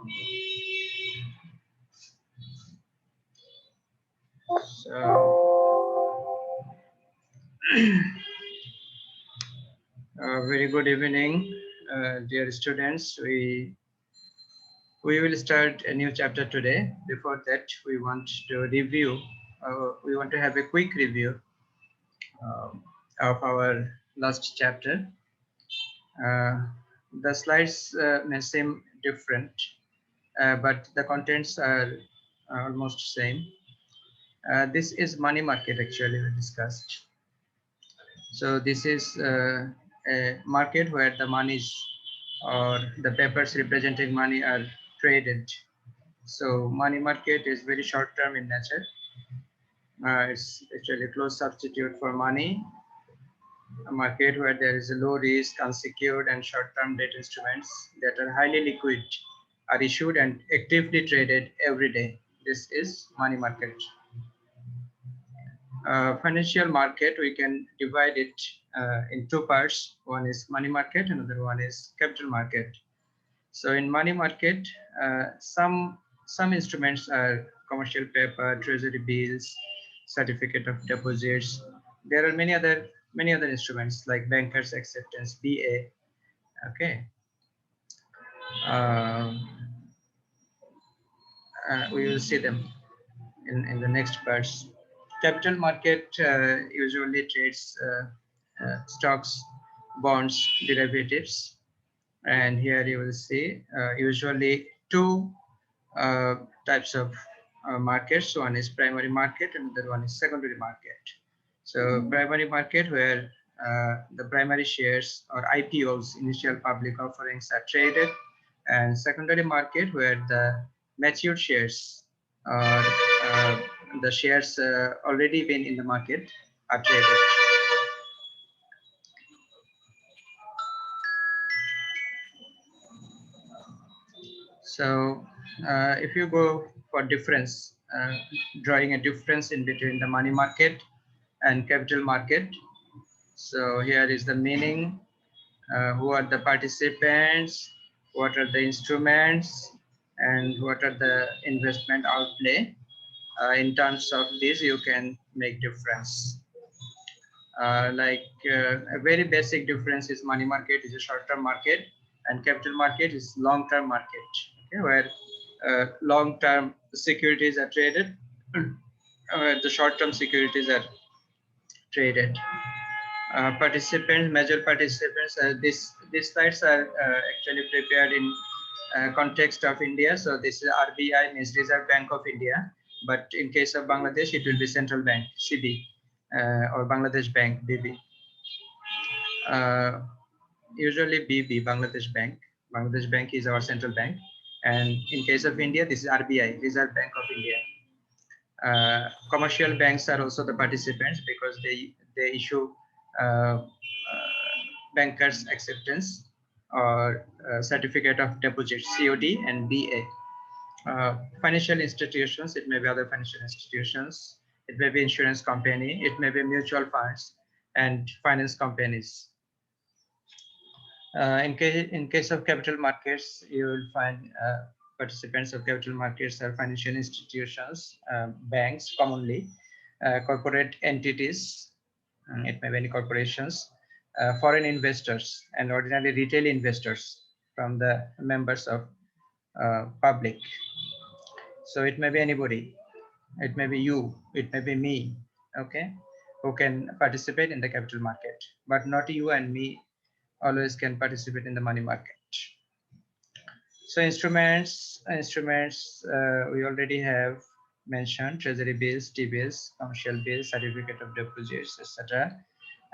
Very good evening, dear students. We will start a new chapter today. Before that, we want to review. We want to have a quick review of our last chapter. The slides may seem different, but the contents are almost same. This is money market actually we discussed. So this is a market where the monies or the papers representing money are traded. So money market is very short term in nature. It's actually a close substitute for money. A market where there is a low risk, unsecured and short term debt instruments that are highly liquid are issued and actively traded every day. This is money market. Financial market, we can divide it in two parts. One is money market, another one is capital market. So in money market, some instruments are commercial paper, treasury bills, certificate of deposits. There are many other instruments like bankers acceptance, BA. Okay. We will see them in the next parts. Capital market usually trades stocks, bonds, derivatives, and here you will see usually two types of markets. One is primary market and the other one is secondary market. So primary market where the primary shares or IPOs, initial public offerings, are traded, and secondary market where the mature shares or the shares already been in the market are traded. So if you go for difference, drawing a difference in between the money market and capital market. So here is the meaning, who are the participants, what are the instruments, and what are the investment outlay. In terms of this, you can make difference. A very basic difference is money market is a short-term market and capital market is long-term market, okay, where long-term securities are traded, the short-term securities are traded. Major participants, these slides are actually prepared in context of India. So this is RBI, means Reserve Bank of India, but in case of Bangladesh, it will be Central Bank, CB, or Bangladesh Bank, BB. Usually BB, Bangladesh Bank. Bangladesh Bank is our central bank, and in case of India, this is RBI, Reserve Bank of India. Commercial banks are also the participants because they issue bankers acceptance or certificate of deposit, COD and BA. Financial institutions, it may be other financial institutions, it may be insurance company, it may be mutual funds and finance companies. In case of capital markets, you will find participants of capital markets are financial institutions, banks commonly, corporate entities, it may be any corporations, foreign investors, and ordinarily retail investors from the members of public. So it may be anybody, it may be you, it may be me, okay, who can participate in the capital market, but not you and me always can participate in the money market. So instruments, we already have mentioned treasury bills, T-bills, commercial bills, certificate of deposits, etc.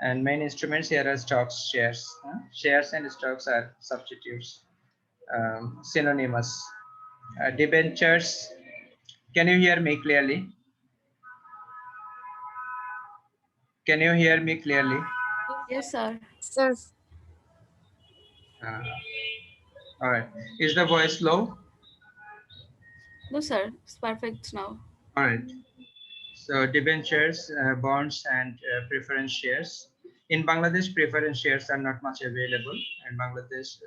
And main instruments here are stocks, shares. Shares and stocks are substitutes, synonymous. Debentures. Can you hear me clearly? Can you hear me clearly? Yes, sir. Sir. All right. Is the voice low? No, sir. It's perfect now. All right. So debentures, bonds, and preference shares. In Bangladesh, preference shares are not much available, and Bangladesh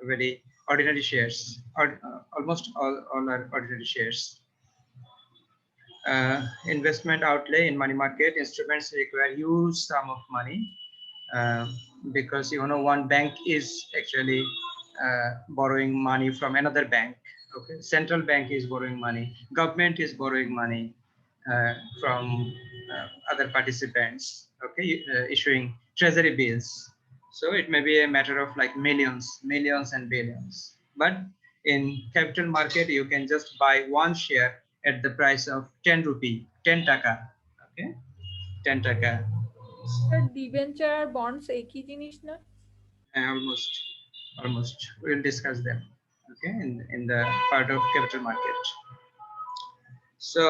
very ordinary shares, or almost all are ordinary shares. Investment outlay in money market instruments require huge sum of money, uh, because one bank is actually borrowing money from another bank. Okay, central bank is borrowing money, government is borrowing money from other participants. Okay, issuing treasury bills. So it may be a matter of like millions and billions. But in capital market, you can just buy one share at the price of 10 rupee, 10 taka. Okay, 10 taka. Sir, debenture R bonds একই জিনিস না? Almost we'll discuss them, okay, in the part of capital market. So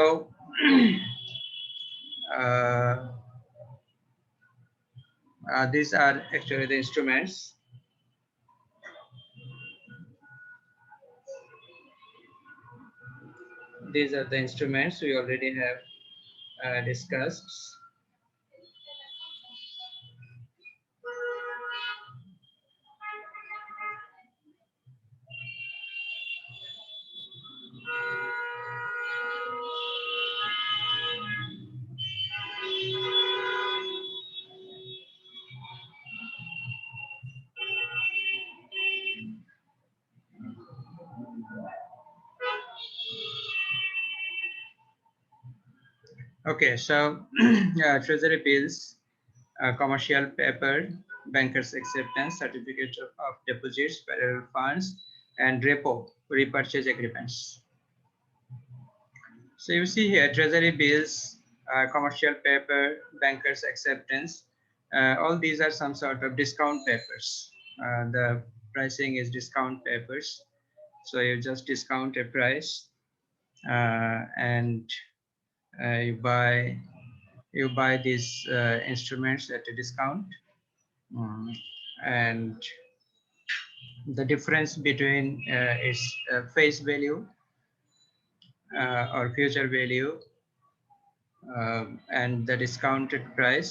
these are actually the instruments. These are the instruments we already have discussed. Okay, so treasury bills, commercial paper, bankers acceptance, certificate of deposits, federal funds, and repo, repurchase agreements. So you see here, treasury bills, commercial paper, bankers acceptance, all these are some sort of discount papers. The pricing is discount papers. So you just discount a price and you buy these instruments at a discount. And the difference between its face value or future value and the discounted price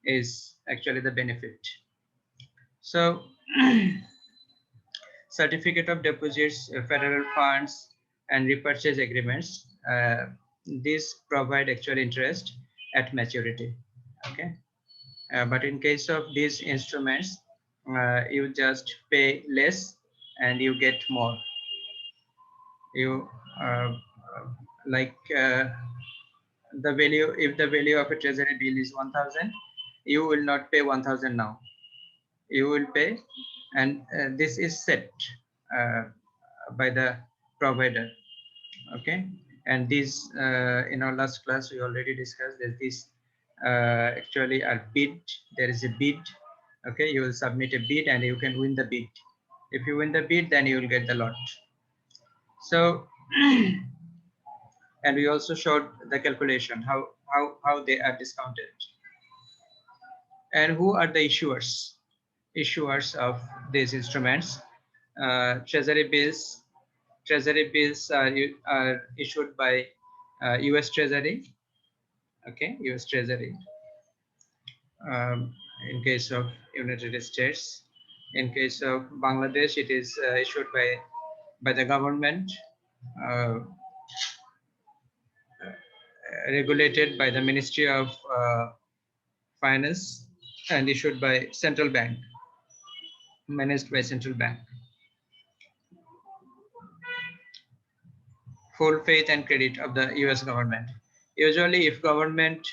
is actually the benefit. So certificate of deposits, federal funds, and repurchase agreements, these provide actual interest at maturity. Okay, but in case of these instruments, you just pay less and you get more. You like the value, if the value of a treasury bill is 1000, you will not pay 1000 now. You will pay, and this is set by the provider. Okay, and these in our last class we already discussed that these actually are bid. There is a bid. Okay, you will submit a bid and you can win the bid. If you win the bid, then you will get the lot. So and we also showed the calculation how they are discounted. And who are the issuers of these instruments? Treasury bills are issued by US Treasury. Okay, US Treasury. In case of United States, in case of Bangladesh, it is issued by the government, regulated by the Ministry of Finance, and issued by central bank, managed by central bank. Full faith and credit of the US government. Usually if government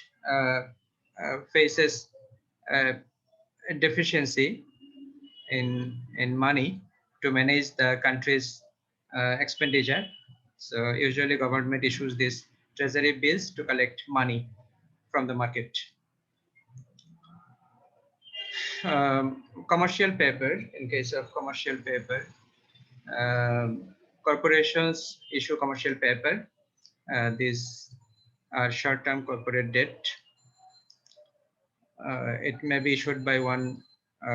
faces a deficiency in money to manage the country's expenditure, so usually government issues these treasury bills to collect money from the market. Commercial paper, in case of commercial paper, corporations issue commercial paper. These are short-term corporate debt. It may be issued by one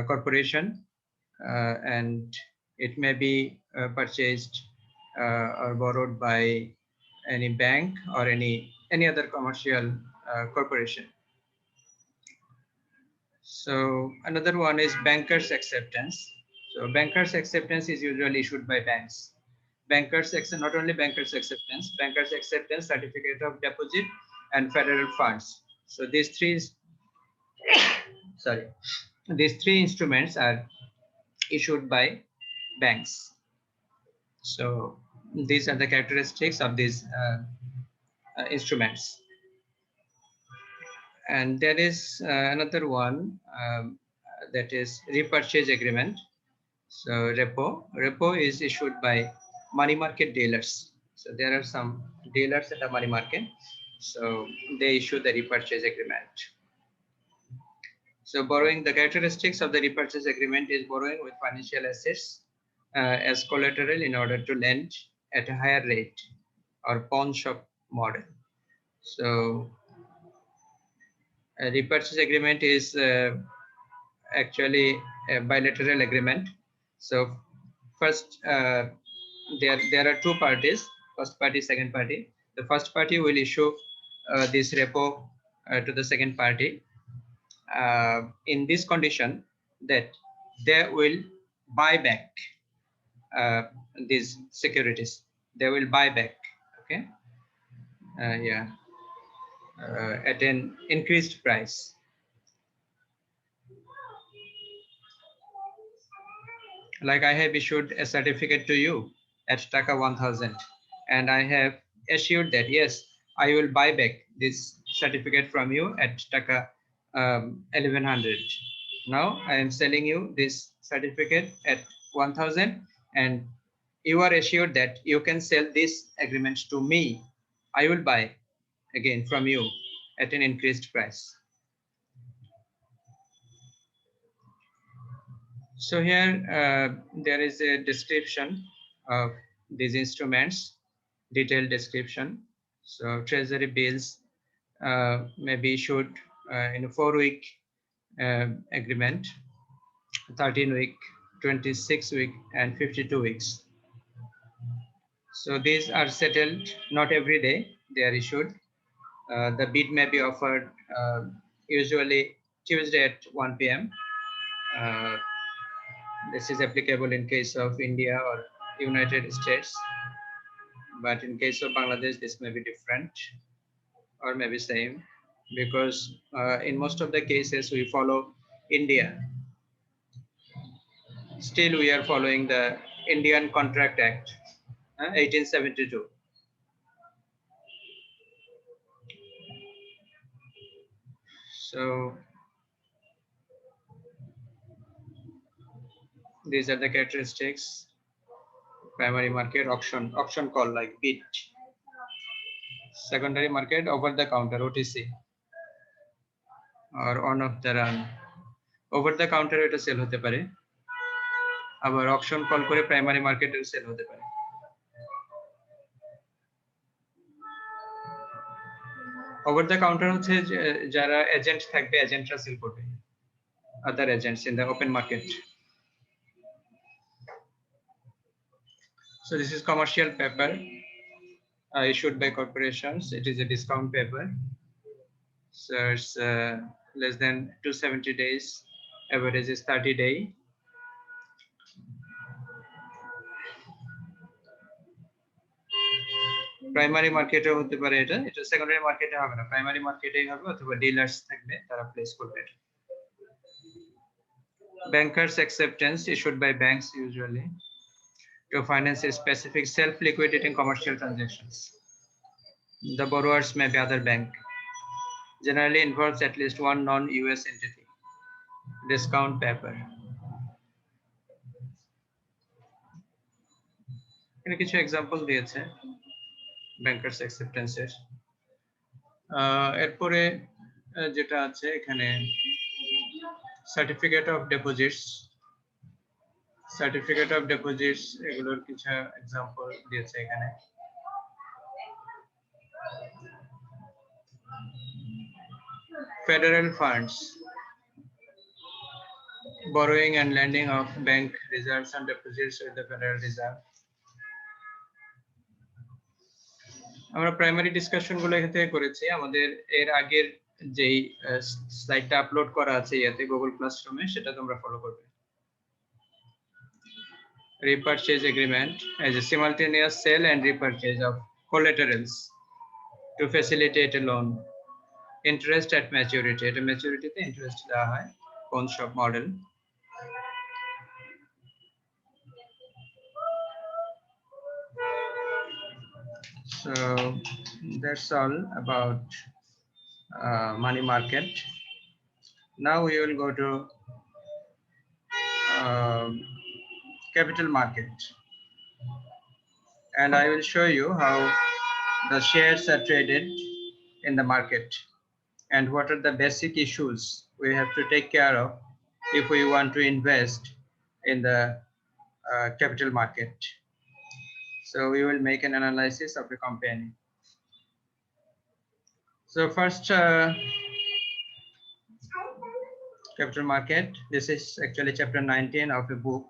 corporation and it may be purchased or borrowed by any bank or any other commercial corporation. So another one is bankers acceptance. So bankers acceptance is usually issued by banks. Bankers accept not only bankers acceptance, certificate of deposit, and federal funds. So these three, sorry, these three instruments are issued by banks. So these are the characteristics of these instruments. And there is another one that is repurchase agreement. So repo is issued by money market dealers. So there are some dealers at the money market. So they issue the repurchase agreement. So borrowing, the characteristics of the repurchase agreement is borrowing with financial assets as collateral in order to lend at a higher rate, or pawn shop model. So a repurchase agreement is actually a bilateral agreement. So first, there are two parties, first party, second party. The first party will issue this repo to the second party in this condition that they will buy back these securities. They will buy back, okay, at an increased price. Like I have issued a certificate to you at Taka 1000, and I have assured that yes, I will buy back this certificate from you at Taka 1100. Now I am selling you this certificate at 1000, and you are assured that you can sell this agreement to me. I will buy again from you at an increased price. So here there is a description of these instruments, detailed description. So treasury bills may be issued in a 4-week agreement, 13-week, 26-week, and 52 weeks. So these are settled not every day, they are issued. The bid may be offered usually Tuesday at 1 p.m. This is applicable in case of India or United States, but in case of Bangladesh, this may be different or maybe same, because in most of the cases we follow India. Still, we are following the Indian Contract Act, 1872. So these are the characteristics. Primary market, auction call like bid. Secondary market, over the counter, OTC, or on of the run. Over the counter এটা sell হতে পারে, আবার auction call করে primary মার্কেটেও sell হতে পারে। Over the counter হচ্ছে যারা agent থাকবে, এজেন্টরা সেল করবে, other agents in the open market. So this is commercial paper issued by corporations. It is a discount paper. So it's less than 270 days. Average is 30 days. Primary মার্কেটে হতে পারে, এটা secondary মার্কেটে হবে না, প্রাইমারি মার্কেটেই হবে, অথবা ডিলার্স থাকবে তারা প্লেস করবে। Bankers acceptance issued by banks usually to finance a specific self-liquidating commercial transactions. The borrowers may be other bank. Generally involves at least one non-US entity. Discount paper. এখানে কিছু example দিয়েছে bankers অ্যাকসেপ্টেন্সের। এরপরে যেটা আছে এখানে certificate of deposits, এগুলোর কিছু example দিয়েছে এখানে। Federal funds, borrowing and lending of bank reserves and deposits with the Federal Reserve. আমরা প্রাইমারি ডিসকাশন গুলো এখান থেকে করেছি। আমাদের এর আগের যেই স্লাইডটা আপলোড করা আছে ইয়াতে গুগল ক্লাসরুমে, সেটা তোমরা ফলো করবে। repurchase agreement as a simultaneous sale and repurchase of collaterals to facilitate a loan. Interest at maturity. At maturity the interest দেওয়া হয় কোন সব model. So that's all about money market. Now we will go to capital market, and I will show you how the shares are traded in the market and what are the basic issues we have to take care of if we want to invest in the capital market. So we will make an analysis of the company. So first, capital market. This is actually chapter 19 of a book,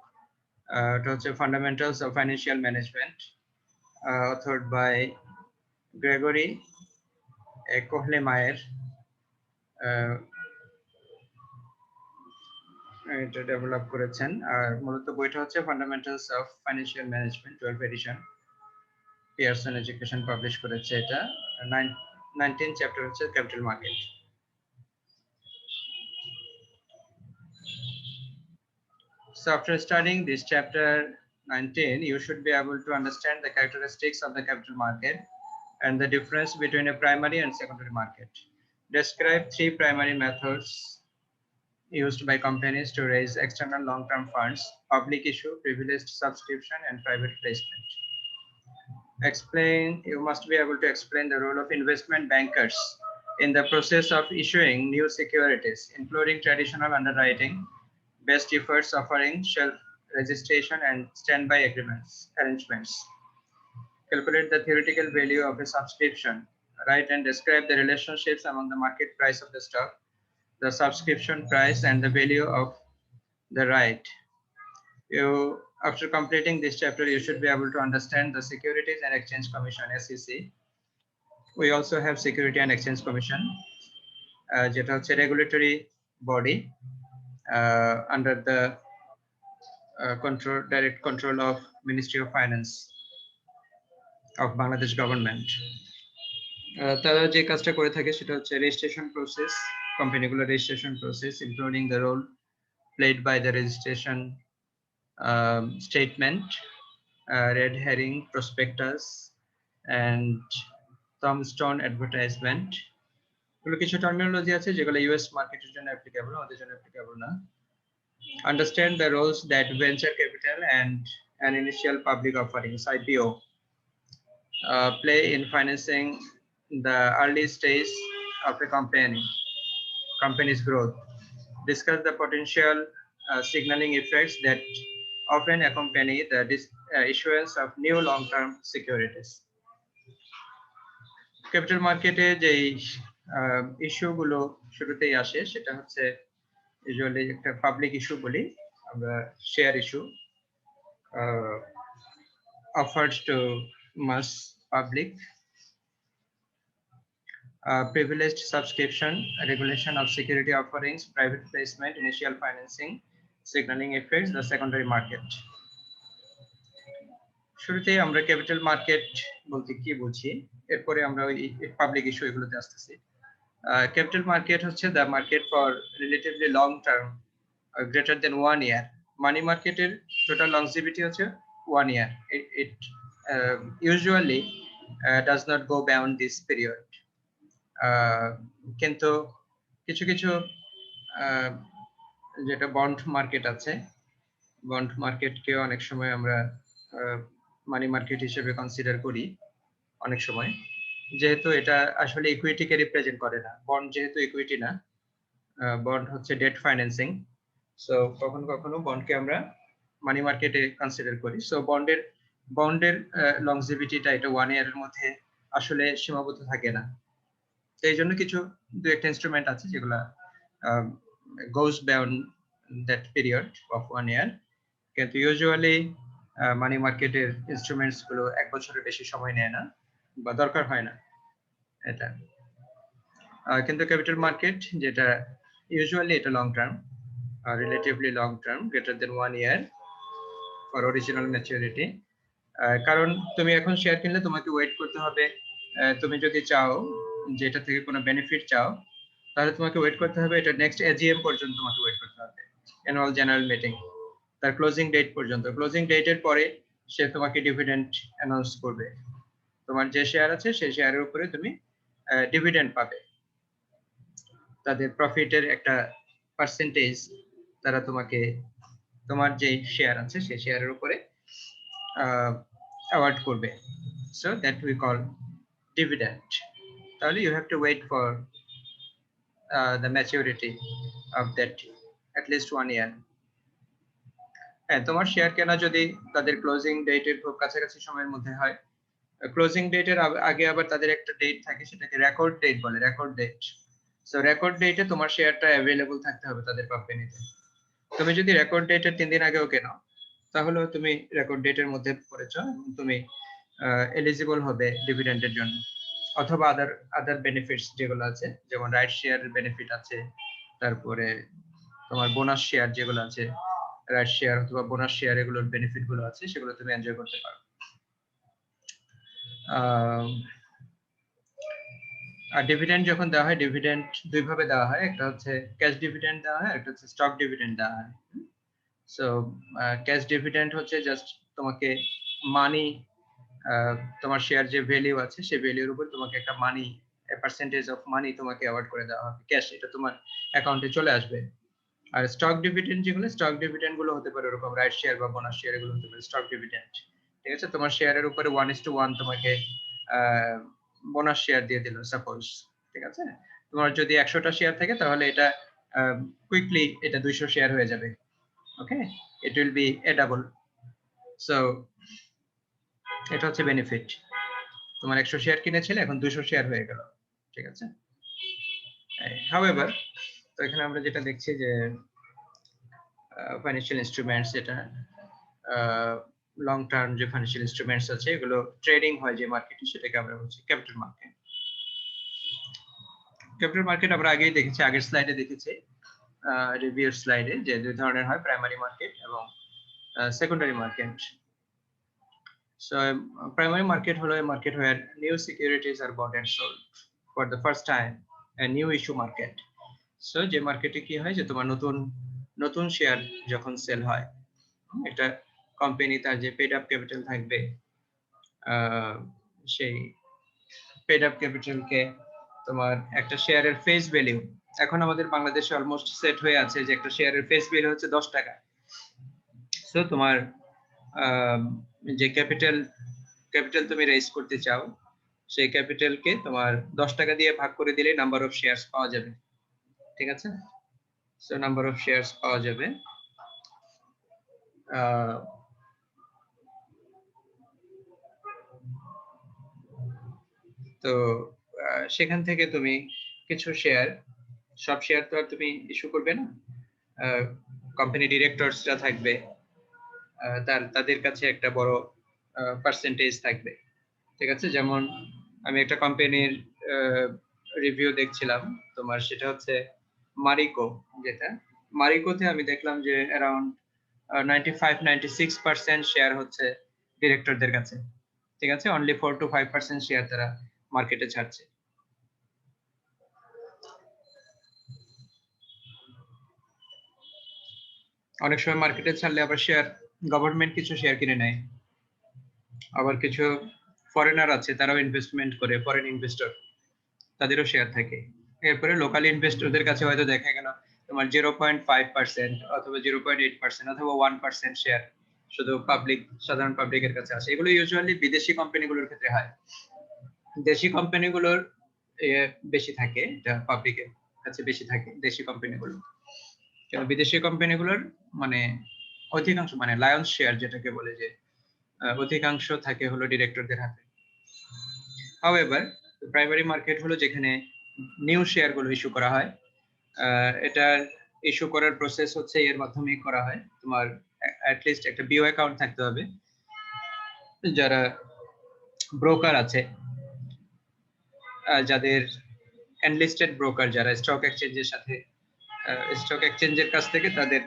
Fundamentals of Financial Management, authored by Gregory Kohlmeier. এটা develop করেছেন আর মূলত বইটা হচ্ছে fundamentals of financial management 12th edition, Pearson Education publish করেছে এটা। 19 chapter হচ্ছে capital market. So after studying this chapter 19, you should be able to understand the characteristics of the capital market and the difference between a primary and secondary market. Describe 3 primary methods used by companies to raise external long-term funds: public issue, privileged subscription, and private placement. You must be able to explain the role of investment bankers in the process of issuing new securities, including traditional underwriting, best efforts offering, shelf registration, and standby arrangements. Calculate the theoretical value of a subscription. Write and describe the relationships among the market price of the stock, the subscription price, and the value of the right. After completing this chapter, you should be able to understand the Securities and Exchange Commission, SEC. We also have Security and Exchange Commission, যেটা হচ্ছে regulatory body under the direct control of Ministry of Finance of Bangladesh government. তারা যে কাজটা করে থাকে সেটা হচ্ছে registration process, companyগুলো registration process, including the role played by the registration statement, red herring prospectus, and tombstone advertisement. এগুলো কিছু terminology আছে যেগুলো ইউএস মার্কেটের জন্য অ্যাপ্লিকেবল, আমাদের জন্য অ্যাপ্লিকেবল না। Understand the roles that venture capital and an initial public offerings, IPO, play in financing the early stage of a company's growth. Discuss the potential signaling effects that often accompany the issuance of new long-term securities. Capital market যে issue গুলো শুরুতেই আসে সেটা হচ্ছে usually একটা public issue বলি আমরা, share issue offered to mass public, privileged subscription, regulation of security offerings, private placement, initial financing, signaling effects, the secondary market. শুরুতেই আমরা ক্যাপিটাল মার্কেট বলতে কি বুঝি, এরপরে আমরা ওই পাবলিক ইস্যু এগুলোতে আসতেছি। ক্যাপিটাল মার্কেট হচ্ছে the market for relatively long term greater than 1 year. মানি মার্কেটের টোটাল লংজিভিটি হচ্ছে 1 year. It usually does not go beyond this period. কিন্তু কিছু কিছু যেটা বন্ড মার্কেট আছে, বন্ড মার্কেটকে অনেক সময় আমরা মানি মার্কেট হিসেবে কনসিডার করি অনেক সময়, যেহেতু এটা আসলে ইকুইটিকে রিপ্রেজেন্ট করে না। বন্ড যেহেতু ইকুইটি না, বন্ড হচ্ছে ডেট ফাইন্যান্সিং, সো কখনো কখনো বন্ডকে আমরা মানি মার্কেটে কনসিডার করি। সো বন্ডের লংজিভিটিটা এটা 1 year এর মধ্যে আসলে সীমাবদ্ধ থাকে না। তো এই জন্য কিছু দু একটা ইনস্ট্রুমেন্ট আছে যেগুলা goes beyond that period of 1 year, কিন্তু ইউজুয়ালি মানি মার্কেটের ইনস্ট্রুমেন্টস গুলো 1 বছরের বেশি সময় নেয় না বা দরকার হয় না এটা। কিন্তু ক্যাপিটাল মার্কেট যেটা ইউজুয়ালি এটা long term, relatively long term, greater than 1 year, for original maturity. কারণ তুমি এখন শেয়ার কিনলে তোমাকে ওয়েট করতে হবে। তুমি যদি চাও যে এটা থেকে কোনো বেনিফিট চাও, তাহলে তোমাকে ওয়েট করতে হবে এটা নেক্সট এজিএম পর্যন্ত তোমাকে ওয়েট করতে হবে, অ্যানুয়াল জেনারেল মিটিং, তার ক্লোজিং ডেট পর্যন্ত। ক্লোজিং ডেটের পরে সে তোমাকে ডিভিডেন্ড অ্যানাউন্স করবে। তোমার যে শেয়ার আছে সেই শেয়ারের উপরে তুমি ডিভিডেন্ড পাবে। তাদের প্রফিটের একটা পার্সেন্টেজ তারা তোমাকে তোমার যে শেয়ার আছে সেই শেয়ারের উপরে অ্যাওয়ার্ড করবে। So that we call dividend. তাহলে you have to wait for the maturity of that at least 1 year. হ্যাঁ, তোমার শেয়ার কেনা যদি তাদের ক্লোজিং ডেটের খুব কাছাকাছি সময়ের মধ্যে হয়, ক্লোজিং ডেটের আগে আবার তাদের একটা ডেট থাকে, সেটাকে রেকর্ড ডেট বলে, রেকর্ড ডেট। সো রেকর্ড ডেটে তোমার শেয়ারটা অ্যাভেলেবল থাকতে হবে তাদের কোম্পানিতে। তুমি যদি রেকর্ড ডেটের 3 দিন আগেও কেনো, তাহলেও তুমি রেকর্ড ডেটের মধ্যে পড়েছো, তুমি এলিজিবল হবে ডিভিডেন্ডের জন্য। অথবা আদার বেনিফিটস যেগুলো আছে, যেমন রাইট শেয়ার বেনিফিট আছে, তারপরে তোমার বোনাস শেয়ার যেগুলো আছে, রাইট শেয়ার অথবা বোনাস শেয়ার, এগুলোর বেনিফিট গুলো আছে, সেগুলো তুমি এনজয় করতে পারো। আর ডিভিডেন্ড যখন দেওয়া হয়, ডিভিডেন্ড দুই ভাবে দেওয়া হয়, একটা হচ্ছে ক্যাশ ডিভিডেন্ড দেওয়া হয়, একটা হচ্ছে স্টক ডিভিডেন্ড দেওয়া হয়। সো ক্যাশ ডিভিডেন্ড হচ্ছে জাস্ট তোমাকে মানি, তোমার শেয়ার যে ভ্যালু আছে সেই ভ্যালুর উপর তোমাকে একটা মানি, পার্সেন্টেজ অফ মানি তোমাকে অ্যাওয়ার্ড করে দেওয়া হবে, ক্যাশ, এটা তোমার অ্যাকাউন্টে চলে আসবে। আর স্টক ডিভিডেন্ড যেগুলো, স্টক ডিভিডেন্ড গুলো হতে পারে এরকম রাইট শেয়ার বা বোনাস শেয়ার, এগুলো হতে পারে স্টক ডিভিডেন্ড। ঠিক আছে, তোমার শেয়ারের উপরে 1:1 তোমাকে বোনাস শেয়ার দিয়ে দিল সাপোজ। ঠিক আছে, তোমার যদি 100টা শেয়ার থাকে তাহলে এটা কুইকলি এটা 200 শেয়ার হয়ে যাবে। Okay, it will be a double. So এটা হচ্ছে বেনিফিট। তোমার 100 শেয়ার কিনেছিলে, এখন 200 শেয়ার হয়ে গেল। ঠিক আছে, হাউএভার, তো এখানে আমরা যেটা দেখছি যে ফাইন্যান্সিয়াল ইনস্ট্রুমেন্টস, যেটা লং টার্ম যে ফাইন্যান্সিয়াল ইনস্ট্রুমেন্টস আছে, এগুলো ট্রেডিং হয় যে মার্কেটে, সেটাকে আমরা বলছি ক্যাপিটাল মার্কেট। ক্যাপিটাল মার্কেট আমরা আগেই দেখেছি, আগের স্লাইডে দেখেছি, রিভিউ স্লাইডে, যে দুই ধরনের হয়, প্রাইমারি মার্কেট এবং secondary market. So primary market হলো a market where new securities are bought and sold for the first time, a new issue market. So যে মার্কেটে কি হয়, যে তোমার নতুন শেয়ার যখন সেল হয়, একটা কোম্পানি তার যে পেড আপ ক্যাপিটাল থাকবে, সেই পেড আপ ক্যাপিটালকে তোমার একটা শেয়ারের ফেস ভ্যালু, এখন আমাদের বাংলাদেশে অলমোস্ট সেট হয়ে আছে যে একটা শেয়ারের ফেস ভ্যালু হচ্ছে 10 টাকা। সো তোমার যে ক্যাপিটাল তুমি রেজ করতে চাও, সেই ক্যাপিটালকে তোমার 10 টাকা দিয়ে ভাগ করে দিলে নাম্বার অফ শেয়ারস পাওয়া যাবে। ঠিক আছে, সো নাম্বার অফ শেয়ারস পাওয়া যাবে। তো সেখান থেকে তুমি কিছু শেয়ার, সব শেয়ার তো আর তুমি ইস্যু করবে না, কোম্পানি ডিরেক্টরসরা থাকবে, তাদের কাছে একটা বড় পার্সেন্টেজ থাকবে। ঠিক আছে, যেমন আমি একটা কোম্পানির রিভিউ দেখছিলাম তোমার, সেটা হচ্ছে মারিকো, যেটা মারিকোতে আমি দেখলাম যে অ্যারাউন্ড 95-96% শেয়ার হচ্ছে ডিরেক্টরদের কাছে। ঠিক আছে, অনলি 4-5% শেয়ার তারা মার্কেটে ছাড়ছে। অনেক সময় মার্কেটে ছাড়লে আবার শেয়ার গভর্নমেন্ট কিছু শেয়ার কিনে নেয়, আবার কিছু ফরেনার আছে, তারাও ইনভেস্টমেন্ট করে, ফরেন ইনভেস্টর, তাদেরও শেয়ার থাকে। এরপরে লোকাল ইনভেস্টরদের কাছে হয়তো দেখা গেল তোমার 0.5% অথবা 0.8% অথবা 1% শেয়ার শুধু সাধারণ পাবলিকের কাছে আসে। এগুলো ইউজুয়ালি বিদেশি কোম্পানিগুলোর ক্ষেত্রে হয়, দেশি কোম্পানিগুলোর বেশি থাকে, এটা পাবলিকের কাছে বেশি থাকে দেশি কোম্পানিগুলো। কারণ বিদেশি কোম্পানিগুলোর মানে অধিকাংশ, মানে লায়ন্স শেয়ার যেটাকে বলে, যে অধিকাংশ থাকে হলো ডিরেক্টরদের হাতে। হাউএভার প্রাইমারি মার্কেট হলো যেখানে নিউ শেয়ার গুলো ইস্যু করা হয়। এটার ইস্যু করার প্রসেস হচ্ছে এর মাধ্যমেই করা হয়, তোমার অ্যাটলিস্ট একটা বিও অ্যাকাউন্ট থাকতে হবে। যারা ব্রোকার আছে, যাদের এনলিস্টেড ব্রোকার, যারা স্টক এক্সচেঞ্জের সাথে, স্টক এক্সচেঞ্জের কাছ থেকে তাদের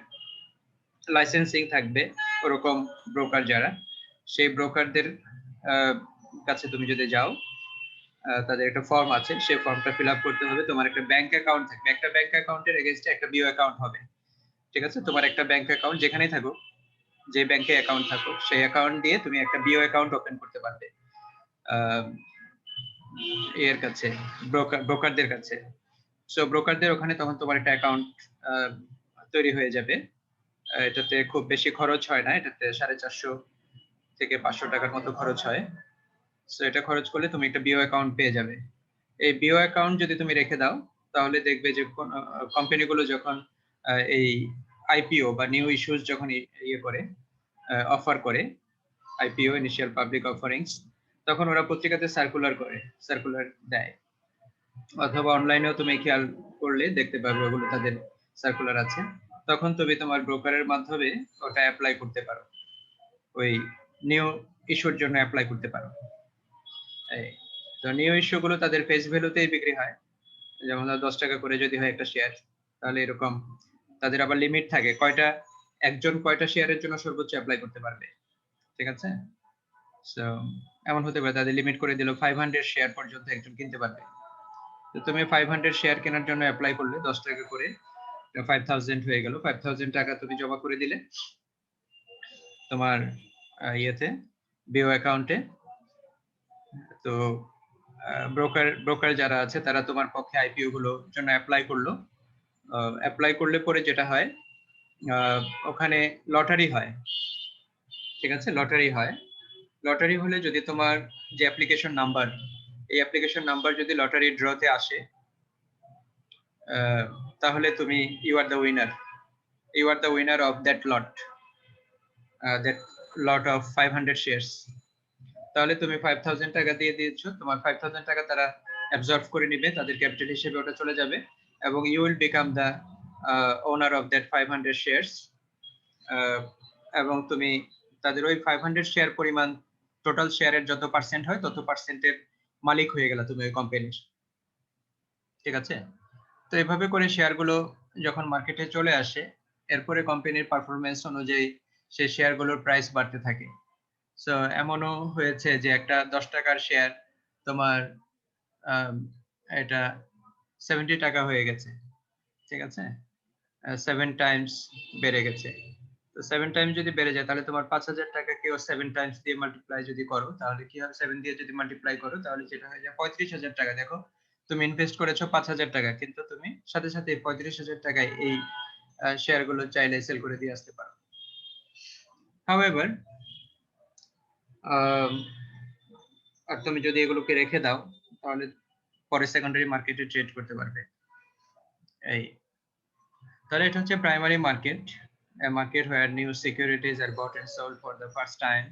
লাইসেন্সিং থাকবে, ওরকম ব্রোকার যারা, সেই ব্রোকারদের কাছে তুমি যদি যাও, তাদের একটা ফর্ম আছে, সেই ফর্মটা ফিল আপ করতে হবে। তোমার একটা ব্যাংক অ্যাকাউন্ট থাকবে, একটা ব্যাংক অ্যাকাউন্টের এগেইনস্টে একটা বিও অ্যাকাউন্ট হবে। ঠিক আছে, তোমার একটা ব্যাংক অ্যাকাউন্ট যেখানেই থাকো, যে ব্যাংকে অ্যাকাউন্ট থাকো, সেই অ্যাকাউন্ট দিয়ে তুমি একটা বিও অ্যাকাউন্ট ওপেন করতে পারবে এর কাছে, ব্রোকারদের কাছে। সো ব্রোকারদের ওখানে তখন তোমার একটা অ্যাকাউন্ট তৈরি হয়ে যাবে। এটাতে খুব বেশি খরচ হয় না, এটাতে 450 থেকে 500 টাকার মতো খরচ হয়। সো এটা খরচ করলে তুমি একটা বিও অ্যাকাউন্ট পেয়ে যাবে। এই বিও অ্যাকাউন্ট যদি তুমি রেখে দাও, তাহলে দেখবে যে কোম্পানিগুলো যখন এই আইপিও বা নিউ ইস্যুস যখন ইয়ে করে, অফার করে, আইপিও ইনিশিয়াল পাবলিক অফারিংস, তখন ওরা পত্রিকাতে সার্কুলার দেয়, অথবা অনলাইনেও তুমি খেয়াল করলে দেখতে পাবে ওগুলো তাদের সার্কুলার আছে। তখন তুমি তোমার ব্রোকারের মাধ্যমে ওটা অ্যাপ্লাই করতে পারো, ওই নিউ ইস্যুর জন্য অ্যাপ্লাই করতে পারো। তো নিউ ইস্যু গুলো তাদের ফেস ভ্যালুতেই বিক্রি হয়, যেমন 10 টাকা করে যদি হয় একটা শেয়ার, তাহলে এরকম তাদের আবার লিমিট থাকে একজন কয়টা শেয়ারের জন্য সর্বোচ্চ অ্যাপ্লাই করতে পারবে। ঠিক আছে, সো এমন হতে পারে তাদের লিমিট করে দিল 500 শেয়ার পর্যন্ত একজন কিনতে পারবে। তো তুমি 500 শেয়ার কেনার জন্য অ্যাপ্লাই করলে 10 টাকা করে, 5000 হয়ে গেল। 5000 টাকা তুমি জমা করে দিলে তোমার ইয়েতে, বিও অ্যাকাউন্টে। তো ব্রোকার যারা আছে তারা তোমার পক্ষে আইপিও গুলোর জন্য অ্যাপ্লাই করলো। অ্যাপ্লাই করলে পরে যেটা হয়, ওখানে লটারি হয়। ঠিক আছে, লটারি হলে যদি তোমার যে অ্যাপ্লিকেশন নাম্বার, এই অ্যাপ্লিকেশন নাম্বার যদি লটারি ড্রতে আসে, তাহলে তুমি you are the winner of that lot of 500 shares. তাহলে তুমি 5000 টাকা দিয়ে দিয়েছো, তোমার 5000 টাকা তারা অ্যাবজর্ব করে নিবে, তাদের ক্যাপিটাল হিসেবে ওটা চলে যাবে, এবং you will become the owner of that 500 shares. এবং তুমি তাদের ওই 500 শেয়ার পরিমাণ, টোটাল শেয়ারের যত পার্সেন্ট হয় তত পার্সেন্টের মালিক হয়ে গেল তুমি ওই কোম্পানির। ঠিক আছে, তো এভাবে করে শেয়ারগুলো যখন মার্কেটে চলে আসে, এরপরে কোম্পানির পারফরমেন্স অনুযায়ী সেই শেয়ারগুলোর প্রাইস বাড়তে থাকে। সো এমনও হয়েছে যে একটা 10 টাকার শেয়ার তোমার এটা 70 টাকা হয়ে গেছে। ঠিক আছে, 7 টাইমস বেড়ে গেছে। তো 7 টাইমস যদি বেড়ে যায়, তাহলে তোমার 5000 টাকাকেও 7 টাইমস দিয়ে মাল্টিপ্লাই যদি করো, তাহলে কি হবে, 7 দিয়ে যদি মাল্টিপ্লাই করো, তাহলে যেটা হয়ে যায় 35000 টাকা। দেখো, তুমি ইনভেস্ট করেছো 5000 টাকা, কিন্তু তুমি সাথে সাথে 35000 টাকায় এই শেয়ারগুলো চাইলে সেল করে দিয়ে আসতে পারো। হাউএভার, আর তুমি যদি এগুলোকে রেখে দাও, তাহলে পরে সেকেন্ডারি মার্কেটে ট্রেড করতে পারবে। এই তাহলে এটা হচ্ছে primary market, a market where new securities are bought and sold for the first time,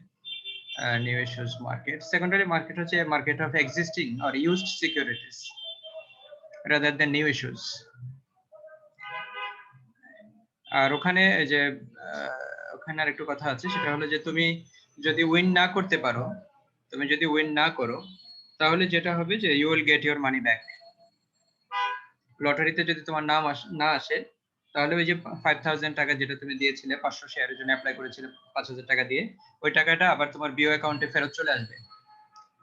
new issues market. Secondary market হচ্ছে a market of existing or used securities rather than new issues. আর ওখানে যে ওখানে আরেকটু কথা আছে, সেটা হলো যে তুমি যদি উইন না করতে পারো, তুমি যদি উইন না করো, তাহলে যেটা হবে যে you will get your money back. লটারিতে যদি তোমার নাম না আসে, তাহলে ওই যে 5000 টাকা যেটা তুমি দিয়েছিলে 500 শেয়ারের জন্য অ্যাপ্লাই করেছিলে 5000 টাকা দিয়ে, ওই টাকাটা আবার তোমার বিও অ্যাকাউন্টে ফেরত চলে আসবে,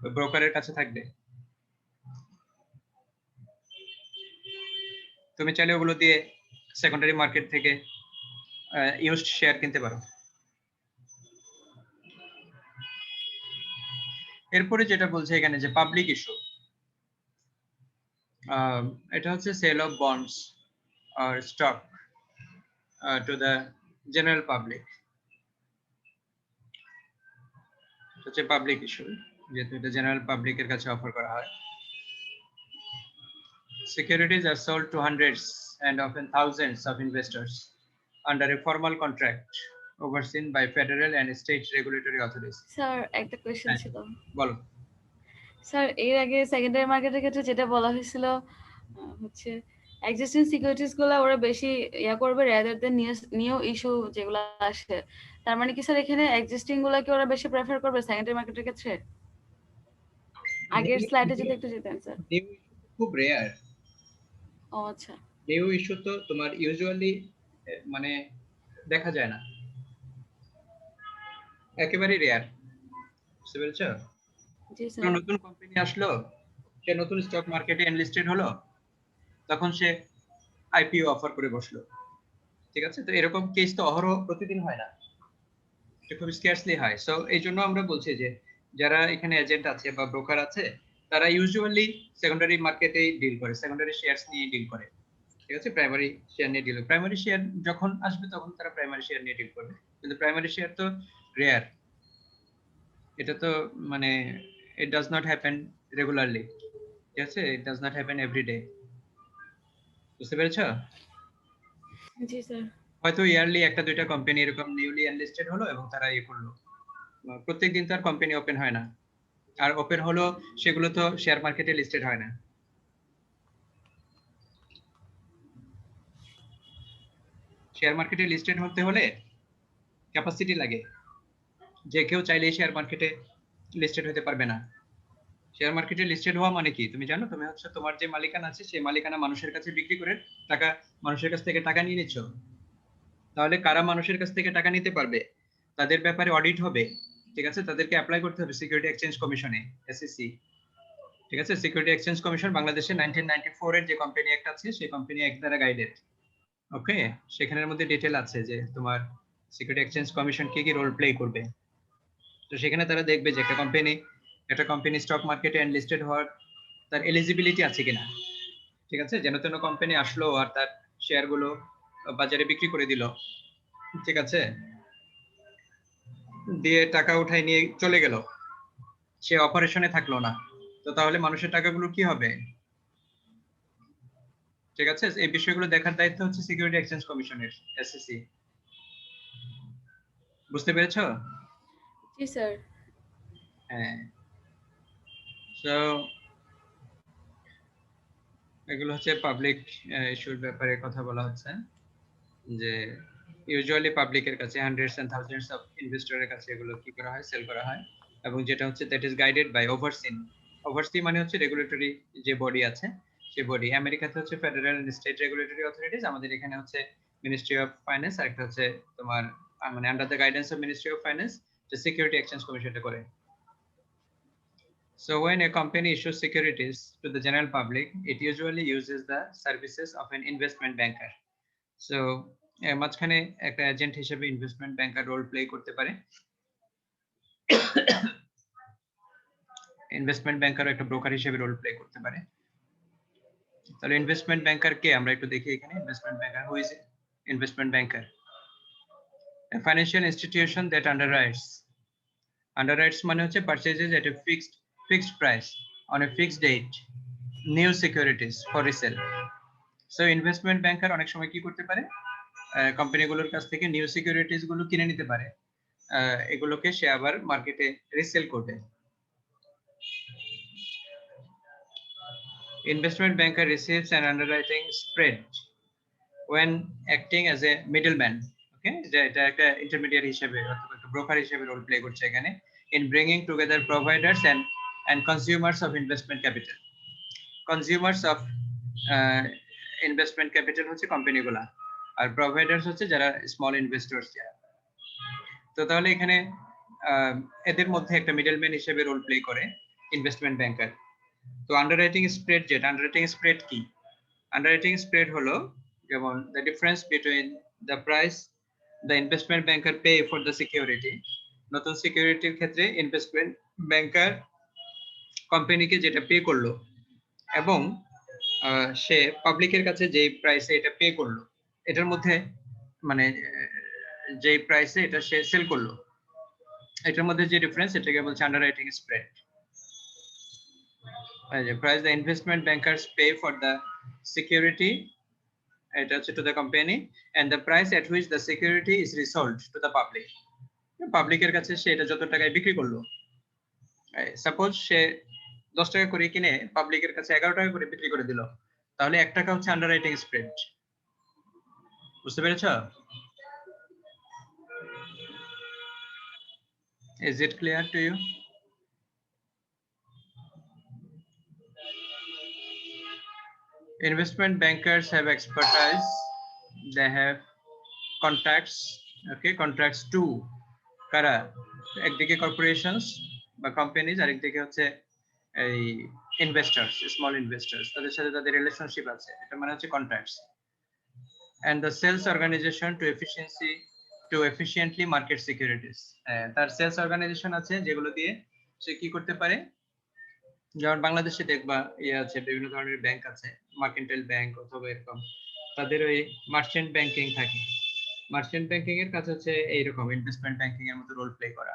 ওই ব্রোকারের কাছে থাকবে। তুমি চাইলে ওগুলো দিয়ে সেকেন্ডারি মার্কেট থেকে ইউজড শেয়ার কিনতে পারো। এরপরে যেটা বলছে এখানে যে পাবলিক ইস্যু, এটা হচ্ছে সেল অফ বন্ডস আর stock to the general public. হচ্ছে পাবলিক ইস্যু, যেহেতু এটা জেনারেল পাবলিকের কাছে অফার করা হয়। Securities are sold to hundreds and often thousands of investors under a formal contract overseen by federal and state regulatory authorities. Sir একটা question ছিল। বলো। স্যার এর আগে সেকেন্ডারি মার্কেটের ক্ষেত্রে যেটা বলা হয়েছিল হচ্ছে এক্সিস্টিং সিকিউরিটিজ গুলো ওরা বেশি ইয়া করবে রাদার দেন নিউ ইস্যু যেগুলো আসে। তার মানে কি স্যার এখানে এক্সিস্টিং গুলোকে ওরা বেশি প্রেফার করবে সেকেন্ডারি মার্কেটের ক্ষেত্রে? আগের স্লাইডে যদি একটু যেতেন স্যার। নিউ ইস্যু খুব রেয়ার। ও আচ্ছা, নিউ ইস্যু তো তোমার ইউজুয়ালি মানে দেখা যায় না। একেবারে রেয়ার। বুঝতে পেরেছো? জি কোনো স্যার। নতুন কোম্পানি আসলো, সে নতুন স্টক মার্কেটে এনলিস্টেড হলো, তখন সে আইপিও অফার করে বসলো। ঠিক আছে, তো এরকম কেস তো অহরহ প্রতিদিন হয় না, এটা খুব স্কার্সলি হয়। সো এই জন্য আমরা বলছি যে যারা এখানে এজেন্ট আছে বা ব্রোকার আছে, তারা ইউজুয়ালি সেকেন্ডারি মার্কেটে ডিল করে, সেকেন্ডারি শেয়ারস নিয়ে ডিল করে। ঠিক আছে, প্রাইমারি শেয়ার নিয়ে ডিল, প্রাইমারি শেয়ার যখন আসবে তখন তারা প্রাইমারি শেয়ার নিয়ে ডিল করবে, কিন্তু প্রাইমারি শেয়ার তো রেয়ার। এটা তো মানে it does not happen regularly. ঠিক আছে, it does not happen everyday. বুঝতে পেরেছো? জি স্যার। হয়তো ইয়ারলি একটা দুইটা কোম্পানি এরকম নিউলি এনলিস্টেড হলো এবং তারা ইয়ে করলো, প্রত্যেকদিন তার কোম্পানি ওপেন হয় না, আর ওপেন হলো সেগুলো তো শেয়ার মার্কেটে লিস্টেড হয় না। শেয়ার মার্কেটে লিস্টেড হতে হলে ক্যাপাসিটি লাগে, যে কেউ চাইলেই শেয়ার মার্কেটে লিস্টেড হতে পারবে না। শেয়ার মার্কেটে লিস্টেড হওয়া মানে কি তুমি জানো? তুমি হচ্ছে তোমার যে মালিকানা আছে সেই মালিকানা মানুষের কাছে বিক্রি করে টাকা, মানুষের কাছ থেকে টাকা নিয়ে নিচ্ছ। তাহলে কারা মানুষের কাছ থেকে টাকা নিতে পারবে, তাদের ব্যাপারে অডিট হবে। ঠিক আছে, তাদেরকে অ্যাপ্লাই করতে হবে সিকিউরিটি এক্সচেঞ্জ কমিশনে, এসইসি। ঠিক আছে, সিকিউরিটি এক্সচেঞ্জ কমিশন বাংলাদেশে 1994 এর যে কোম্পানি অ্যাক্ট আছে সেই কোম্পানি অ্যাক্ট দ্বারা গাইডেড। ওকে, সেখানের মধ্যে ডিটেল আছে যে তোমার সিকিউরিটি এক্সচেঞ্জ কমিশন কি কি রোল প্লে করবে। তো সেখানে তারা দেখবে যে একটা কোম্পানি স্টক মার্কেটে এনলিস্টেড হওয়ার তার এলিজিবিলিটি আছে কিনা। ঠিক আছে, যেন তেন কোম্পানি আসলো আর তার শেয়ার গুলো বাজারে বিক্রি করে দিল, ঠিক আছে, দিয়ে টাকা উঠাই নিয়ে চলে গেল, সে অপারেশনে থাকলো না, তো তাহলে মানুষের টাকাগুলো কি হবে? ঠিক আছে, এই বিষয়গুলো দেখার দায়িত্ব হচ্ছে সিকিউরিটি এক্সচেঞ্জ কমিশনের, এসইসি। বুঝতে পেরেছো? জি স্যার। হ্যাঁ। সো এগুলো হচ্ছে পাবলিক ইস্যুর ব্যাপারে কথা বলা হচ্ছে, যে ইউজুয়ালি পাবলিকের কাছে হান্ড্রেডস এন্ড থাউজেন্ডস অফ ইনভেস্টরের কাছে এগুলো কি করা হয়, সেল করা হয়, এবং যেটা হচ্ছে that is guided by overseen. Oversee মানে হচ্ছে রেগুলেটরি যে বডি আছে সেই বডি। আমেরিকাতে হচ্ছে federal and state regulatory authorities, আমাদের এখানে হচ্ছে মিনিস্ট্রি অফ ফাইন্যান্স, আর একটা হচ্ছে তোমার মানে under the guidance of ministry of finance, যে সিকিউরিটি এক্সচেঞ্জ কমিশনটা করে। So when a company issues securities to the general public, it usually uses the services of an investment banker. So মাঝখানে একটা agent হিসেবে investment banker role play করতে পারে। Investment ব্যাংকারও একটা broker হিসেবে role play করতে পারে। তাহলে ইনভেস্টমেন্ট ব্যাংকার কে আমরা একটু দেখি এখানে। Investment banker, who is investment banker? A financial institution that underwrites মানে হচ্ছে purchases at a fixed price on a fixed date new securities for resale. So investment banker অনেক সময় কি করতে পারে, কোম্পানিগুলোর কাছ থেকে নিউ সিকিউরিটিজ গুলো কিনে নিতে পারে, এগুলোকে সে আবার মার্কেটে রিসেল করবে। Investment banker receives an underwriting spread when acting as a middleman. Okay, এটা একটা ইন্টারমিডিয়েট হিসেবে অথবা একটা ব্রোকার হিসেবে রোল প্লে করছে এখানে, in bringing together providers and consumers of investment capital. Consumers of investment capital হচ্ছে কোম্পানিগুলা, আর প্রোভাইডার্স হচ্ছে যারা স্মল ইনভেস্টরস যারা। তো তাহলে এখানে এদের মধ্যে একটা মিডলম্যান হিসেবে রোল প্লে করে ইনভেস্টমেন্ট ব্যাংকার। তো আন্ডাররাইটিং স্প্রেড, যেটা আন্ডাররাইটিং স্প্রেড কি? আন্ডাররাইটিং স্প্রেড হলো যেমন the difference between the price the investment banker pay for the security. নতুন সিকিউরিটির ক্ষেত্রে ইনভেস্টমেন্ট ব্যাংকার কোম্পানিকে যেটা পে করলো এবং সে পাবলিকের কাছে যে প্রাইসে এটা পে করলো, এটার মধ্যে মানে যে প্রাইসে এটা সে সেল করলো, এটার মধ্যে যে ডিফারেন্স এটাকে বলছে আন্ডাররাইটিং spread. The price the investment bankers pay for the security, এটা হচ্ছে to the company, and the price at which the security is resold to the public. পাবলিকের কাছে সে এটা যত টাকায় বিক্রি করলো, সাপোজ সে 10 টাকা করে কিনে পাবলিকের কাছে 11 টাকা করে বিক্রি করে দিল, তাহলে 1 টাকা হচ্ছে আন্ডাররাইটিং স্প্রেড। বুঝতে পেরেছো? Is it clear to you? Investment bankers have expertise, they have contacts, okay, contacts to kara একদিকে কর্পোরেশনস বা কোম্পানিজ, আরেকদিকে হচ্ছে এই ইনভেস্টরস, স্মল ইনভেস্টরস, তাদের সাথে তাদের রিলেশনশিপ আছে, এটা মানে হচ্ছে contracts. and the sales organization to efficiently market securities, তার সেলস অর্গানাইজেশন আছে যেগুলো দিয়ে সে কি করতে পারে, যেমন বাংলাদেশে দেখবা ইয়ে আছে, বিভিন্ন ধরনের ব্যাংক আছে, মার্কেন্টাইল ব্যাংক অথবা এরকম, তাদের ওই মার্চেন্ট ব্যাংকিং থাকে। মার্চেন্ট ব্যাংকিং এর কাজ হচ্ছে এইরকম ইনভেস্টমেন্ট ব্যাংকিং এর মতো রোল প্লে করা।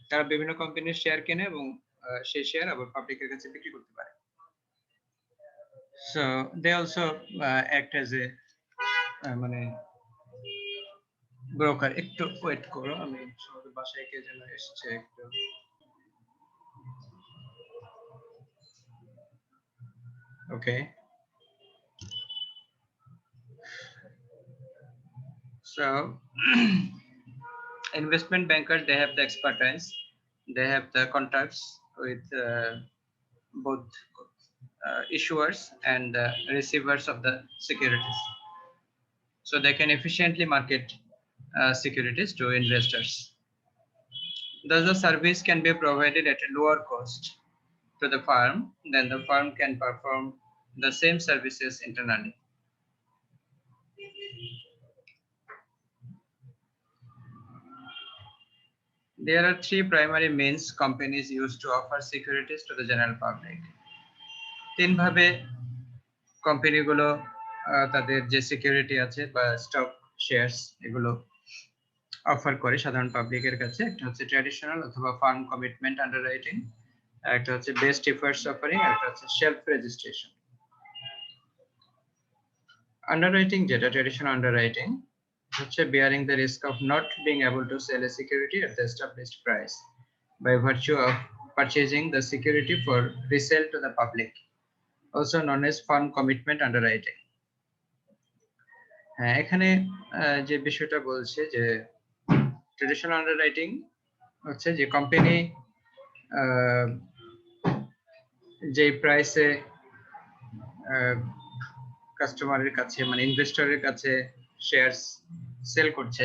তারা বিভিন্ন কোম্পানির শেয়ার কেনে এবং সেই শেয়ার আবার পাবলিকের কাছে বিক্রি করতে পারে। So they also act as a মানে ব্রোকার। একটু ওয়েট করো, আমি সবার বাসায় কে যেন এসেছে একটু। ওকে, so investment bankers, they have the expertise, they have the contacts with both issuers and the receivers of the securities, so they can efficiently market securities to investors. Thus the service can be provided at a lower cost to the firm than the firm can perform the same services internally. There are three primary means companies use to offer securities to the general public. তিন ভাবে কোম্পানিগুলো তাদের যে security আছে বা stock shares এগুলো offer করে সাধারণ পাবলিকের কাছে। একটা হচ্ছে ট্র্যাডিশনাল অথবা ফার্ম কমিটমেন্ট আন্ডাররাইটিং, একটা হচ্ছে বেস্ট এফার্টস অফারিং, একটা হচ্ছে সেলফ রেজিস্ট্রেশন। আন্ডাররাইটিং যেটা ট্র্যাডিশনাল আন্ডাররাইটিং হচ্ছে bearing the risk of not being able to sell a security at the established price by virtue of purchasing the security for resale to the public, also known as firm commitment underwriting. হ্যাঁ, এখানে যে বিষয়টা বলছে যে traditional আন্ডাররাইটিং হচ্ছে যে company যে প্রাইসে কাস্টমারের কাছে মানে ইনভেস্টরের কাছে শেয়ারস সেল করছে,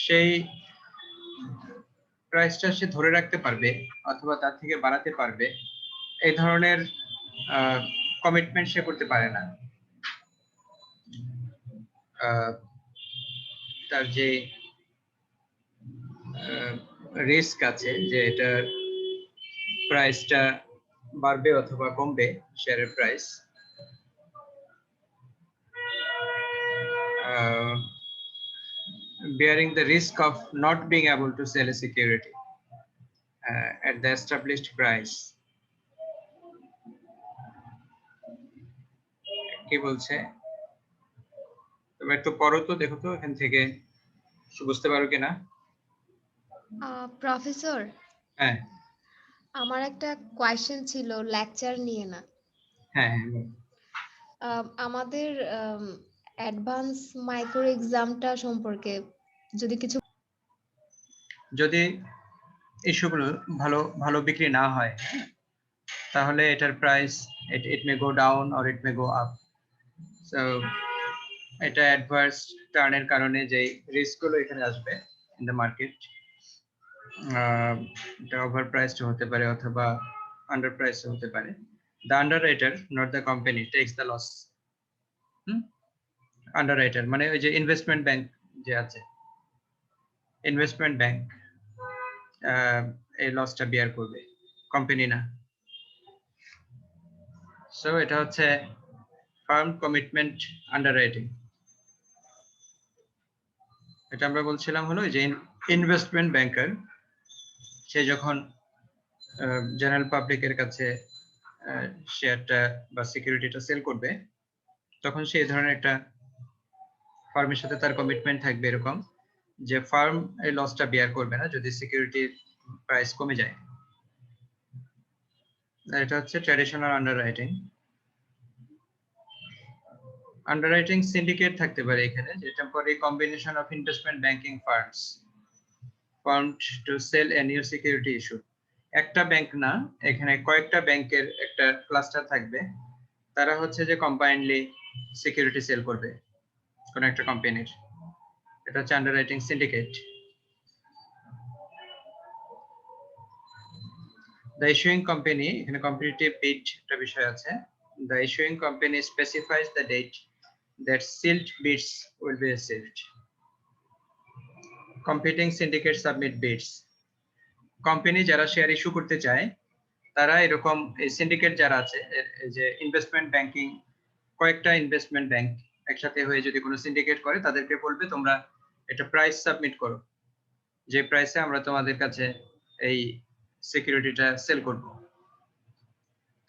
সেই প্রাইসটা সে ধরে রাখতে পারবে অথবা তার থেকে বাড়াতে পারবে, এই ধরনের কমিটমেন্ট সে করতে পারে না। তার যে রিস্ক আছে যে এটার প্রাইসটা বাড়বে অথবা কমবে, শেয়ারের price, bearing the risk of not being able to sell a security at the established price. কি বলছে তুমি একটু পড়ো তো, দেখো তো এখান থেকে বুঝতে পারো কিনা। প্রফেসর, হ্যাঁ আমার একটা কোয়েশ্চেন ছিল লেকচার নিয়ে না। হ্যাঁ আমাদের অ্যাডভান্স মাইক্রো এক্সামটা সম্পর্কে যদি কিছু, যদি ইস্যুগুলো ভালো ভালো বিক্রি না হয় তাহলে এটার price it may go down or it may go up. So এটা অ্যাডভার্স টার্নের কারণে যে রিস্ক গুলো এখানে আসবে ইন দ্য মার্কেট, এটা ওভার প্রাইসড হতে পারে অথবা আন্ডার প্রাইসড হতে পারে। The underwriter, not the company, takes the loss. Underwriter মানে ওই যে ইনভেস্টমেন্ট ব্যাংক যে আছে, ইনভেস্টমেন্ট ব্যাংক এই লসটা বিয়ার করবে, কোম্পানি না। সো এটা হচ্ছে ফার্ম কমিটমেন্ট আন্ডাররাইটিং। এটা আমরা বলছিলাম হলো যে ইনভেস্টমেন্ট ব্যাংকার সে যখন জেনারেল পাবলিকের কাছে শেয়ারটা বা সিকিউরিটিটা সেল করবে, তখন সে এই ধরনের একটা ফার্মের সাথে তার কমিটমেন্ট থাকবে এরকম যে ফার্ম এই লসটা বিয়ার করবে না যদি সিকিউরিটির প্রাইস কমে যায়। এটা হচ্ছে ট্র্যাডিশনাল আন্ডাররাইটিং। আন্ডাররাইটিং সিন্ডিকেট থাকতে পারে এখানে, যে temporary combination of investment banking firms formed to sell a new security issue. একটা ব্যাংক না, এখানে কয়েকটা ব্যাংকের একটা ক্লাস্টার থাকবে, তারা হচ্ছে যে কম্বাইন্ডলি সিকিউরিটি সেল করবে কোন একটা কোম্পানির। এটা হচ্ছে আন্ডাররাইটিং সিন্ডিকেট। The issuing company, এখানে competitive bid একটা বিষয় আছে। The issuing company specifies the date that sealed bids will be received. Competing syndicates submit bids. Company যারা শেয়ার ইস্যু করতে চায় তারা এরকম সিন্ডিকেট যারা আছে, এই যে ইনভেস্টমেন্ট ব্যাংকিং, কয়েকটা ইনভেস্টমেন্ট ব্যাংক একসাথে হয়ে যদি কোনো সিন্ডিকেট করে তাদেরকে বলবে তোমরা একটা প্রাইস সাবমিট করো, যে প্রাইসে আমরা তোমাদের কাছে এই সিকিউরিটিটা সেল করব।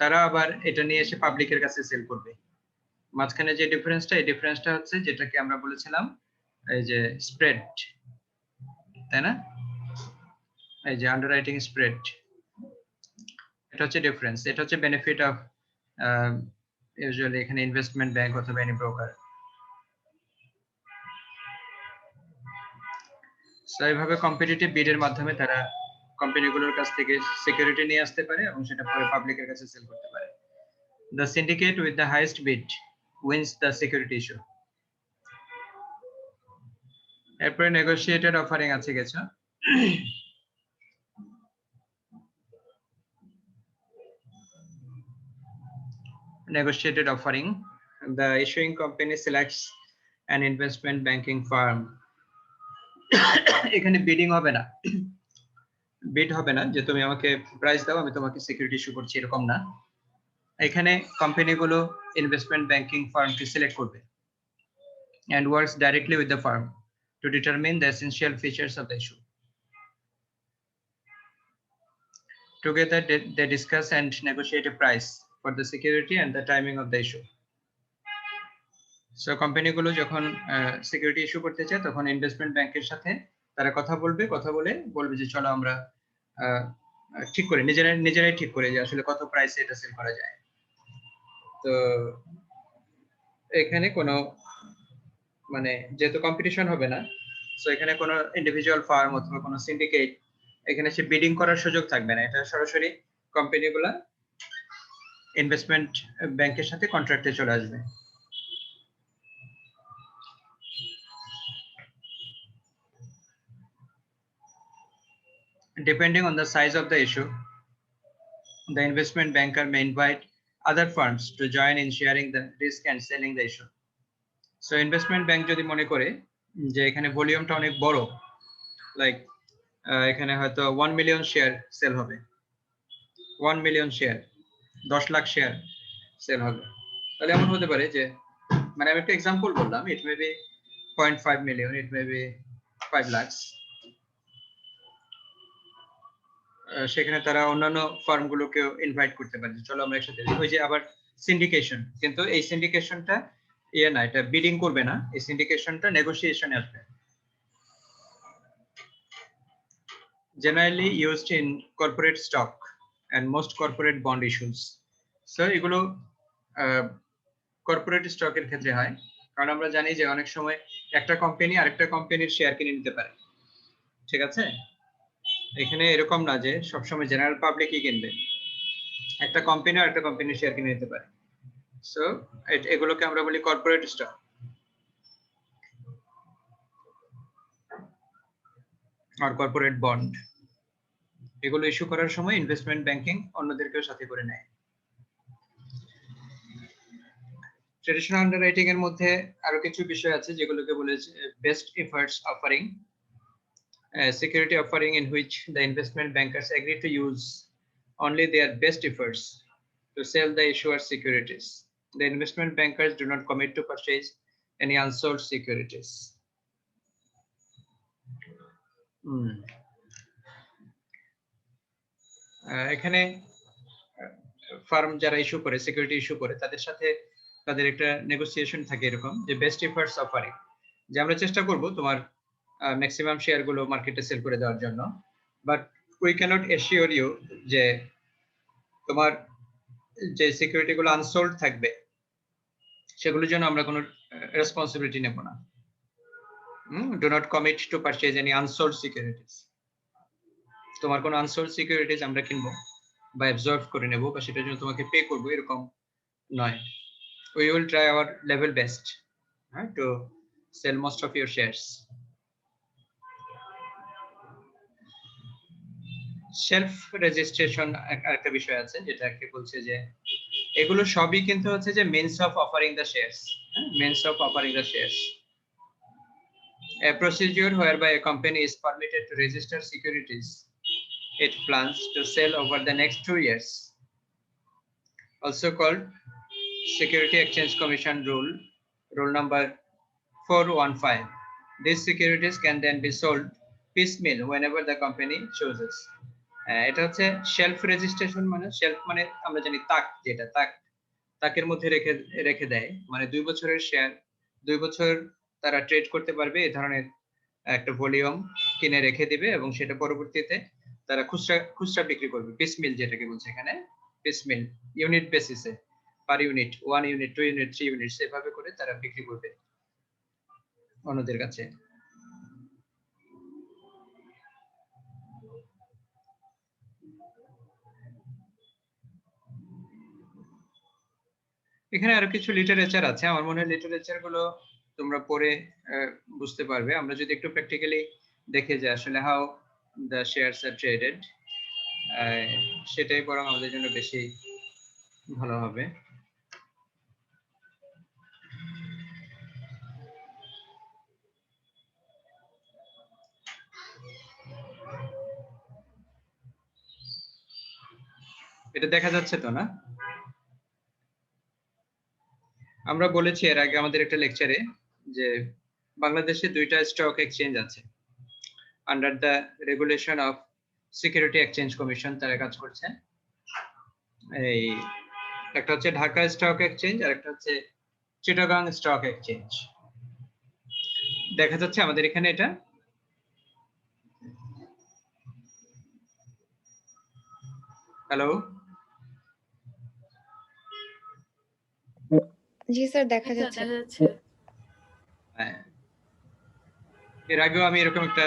তারা আবার এটা নিয়ে এসে পাবলিকের কাছে সেল করবে। মাঝখানে যে ডিফারেন্সটা, এই ডিফারেন্সটা হচ্ছে যেটাকে আমরা বলেছিলাম এই যে স্প্রেড, তাই না? এই যে আন্ডাররাইটিং স্প্রেড, এটা হচ্ছে ডিফারেন্স। এটা হচ্ছে বেনিফিট অফ ইউজুয়ালি এখানে ইনভেস্টমেন্ট ব্যাংক অথবা এনি ব্রোকার। সো এইভাবে কম্পিটিটিভ বিডের মাধ্যমে তারা কোম্পানিগুলোর কাছ থেকে সিকিউরিটি নিয়ে আসতে পারে এবং সেটা পরে পাবলিকের কাছে সেল করতে পারে। The syndicate with the highest bid wins the security issue. এরপরে নেগোশিয়েটেড অফারিং আছে কিছু। Negotiated offering, the issuing company selects an investment banking firm. এখানে বিডিং হবে না, বিড হবে না যে তুমি আমাকে প্রাইস দাও আমি তোমাকে সিকিউরিটি ইস্যু করছি, এরকম না। এখানে কোম্পানিগুলো ইনভেস্টমেন্ট ব্যাংকিং ফার্মকে সিলেক্ট করবে and works directly with the firm to determine the essential features of the issue. Together they discuss and negotiate a price for the security and the timing of the issue. So কোম্পানিগুলো যখন security issue করতে চায় তখন investment ব্যাংকের সাথে তারা কথা বলবে যে চলো আমরা ঠিক করে নিজেরাই ঠিক করে যে আসলে কত প্রাইসে এটা সেল করা যায়। তো এখানে কোনো মানে যেহেতু কম্পিটিশন হবে না, সো এখানে কোনো ইন্ডিভিজুয়াল ফার্ম অথবা কোনো সিন্ডিকেট এখানে সে বিডিং করার সুযোগ থাকবে না। এটা সরাসরি কোম্পানিগুলো ইনভেস্টমেন্ট ব্যাংকের সাথে কন্ট্রাক্টে চলে আসবে। Depending on the size of the issue, the investment banker may invite other firms to join in sharing the risk and selling the issue. So investment bank যদি মনে করে যে এখানে ভলিউমটা অনেক বড়, লাইক এখানে হয়তো 1 মিলিয়ন শেয়ার সেল হবে, 1 million share, 10 lakh share sale হবে, তাহলে এমন হতে পারে যে মানে আমি একটা এক্সাম্পল বললাম, it may be 0.5 million, it may be 5 lakh. সেখানে তারা অন্যান্য ফার্মগুলোকেও ইনভাইট করতে পারে, চলো আমরা একসাথে, ওই যে আবার সিন্ডিকেশন, কিন্তু এই সিন্ডিকেশনটা না, এটা বিডিং করবে না, এই সিন্ডিকেশনটা নেগোসিয়েশনে আসবে। Generally used in corporate stock and most corporate bond issues. So এগুলো কর্পোরেট স্টকের ক্ষেত্রে হয়, কারণ আমরা জানি যে অনেক সময় একটা কোম্পানি আরেকটা কোম্পানির শেয়ার কিনে নিতে পারে, ঠিক আছে? এখানে এরকম না যে সবসময় জেনারেল পাবলিকই কিনবে, একটা কোম্পানি আর একটা কোম্পানির শেয়ার কিনে নিতে পারে। সো এগুলোকে আমরা বলি কর্পোরেট স্টক। আর কর্পোরেট বন্ড, এগুলো ইস্যু করার সময় ইনভেস্টমেন্ট ব্যাংকিং অন্যদেরকেও সাথে করে নেয়। ট্রেডিশনাল আন্ডাররাইটিং এর মধ্যে আরো কিছু বিষয় আছে যেগুলোকে বলে best efforts offering, security offering in which the investment bankers agree to use only their best efforts to sell the issuer securities. The investment bankers do not commit to purchase any unsold securities. এখানে farm যারা issue করে, security issue করে, তাদের সাথে তাদের একটা negotiation থাকে এরকম যে বেস্ট এফার্টস অফারিং, যে আমরা চেষ্টা করব তোমার ম্যাক্সিমাম শেয়ার গুলো মার্কেটে সেল করে দেওয়ার জন্য, but we cannot assure you যে তোমার যে সিকিউরিটি গুলো আনসোল্ড থাকবে সেগুলোর জন্য আমরা কোনো রেসপন্সিবিলিটি নেব না। Do not commit two purchase any unsold securities. তোমার কোনো আনসোল্ড সিকিউরিটিজ আমরা কিনবো বা অ্যাবজর্ব করে নেব বা সেটার জন্য তোমাকে পে করবো, এরকম নয়। We will try our level best to sell most of your shares. Self registration একটা বিষয় আছে যেটাকে বলছে যে এগুলো সবই কিন্তু হচ্ছে যে means of offering the shares, means of offering the shares. A procedure whereby a company is permitted to register securities it plans to sell over the next 2 years, also called Security Exchange Commission rule number 415. These securities can then be sold piecemeal whenever the company chooses. এটা হচ্ছে self registration, মানে self মানে আমরা জানি তাক, যেটা তাকের মধ্যে রেখে রেখে দেয়, মানে 2 বছরের শেয়ার 2 বছর তারা ট্রেড করতে পারবে, এই ধরনের একটা ভলিউম কিনে রেখে দিবে এবং সেটা পরবর্তীতে তারা খুচরা বিক্রি করবে, পিসমিল যেটাকে বলছে এখানে, পিসমিল ইউনিট বেসিসে, per unit, 1 unit, 2 unit, 3 unit, সেভাবে করে তারা বিক্রি করবে অন্যদের কাছে। এখানে আরো কিছু লিটারেচার আছে, আমার মনে হয় লিটারেচার গুলো তোমরা পড়ে বুঝতে পারবে। আমরা যদি একটু প্র্যাকটিক্যালি দেখে যে আসলে how the shares are traded, সেটাই বরং আমাদের জন্য বেশি ভালো হবে। এটা দেখা যাচ্ছে তো না? আমরা বলেছি এর আগে আমাদের একটা লেকচারে যে বাংলাদেশে 2টা স্টক এক্সচেঞ্জ আছে, under the regulation of security exchange commission তারা কাজ করছে। এই একটা হচ্ছে ঢাকা স্টক এক্সচেঞ্জ আর একটা হচ্ছে চিটাগাং স্টক এক্সচেঞ্জ। দেখা যাচ্ছে আমাদের এখানে এটা? হ্যালো, জি স্যার, দেখা আচ্ছা, যাচ্ছে। দেখা যাচ্ছে। হ্যাঁ, এর আগেও আমি এরকম একটা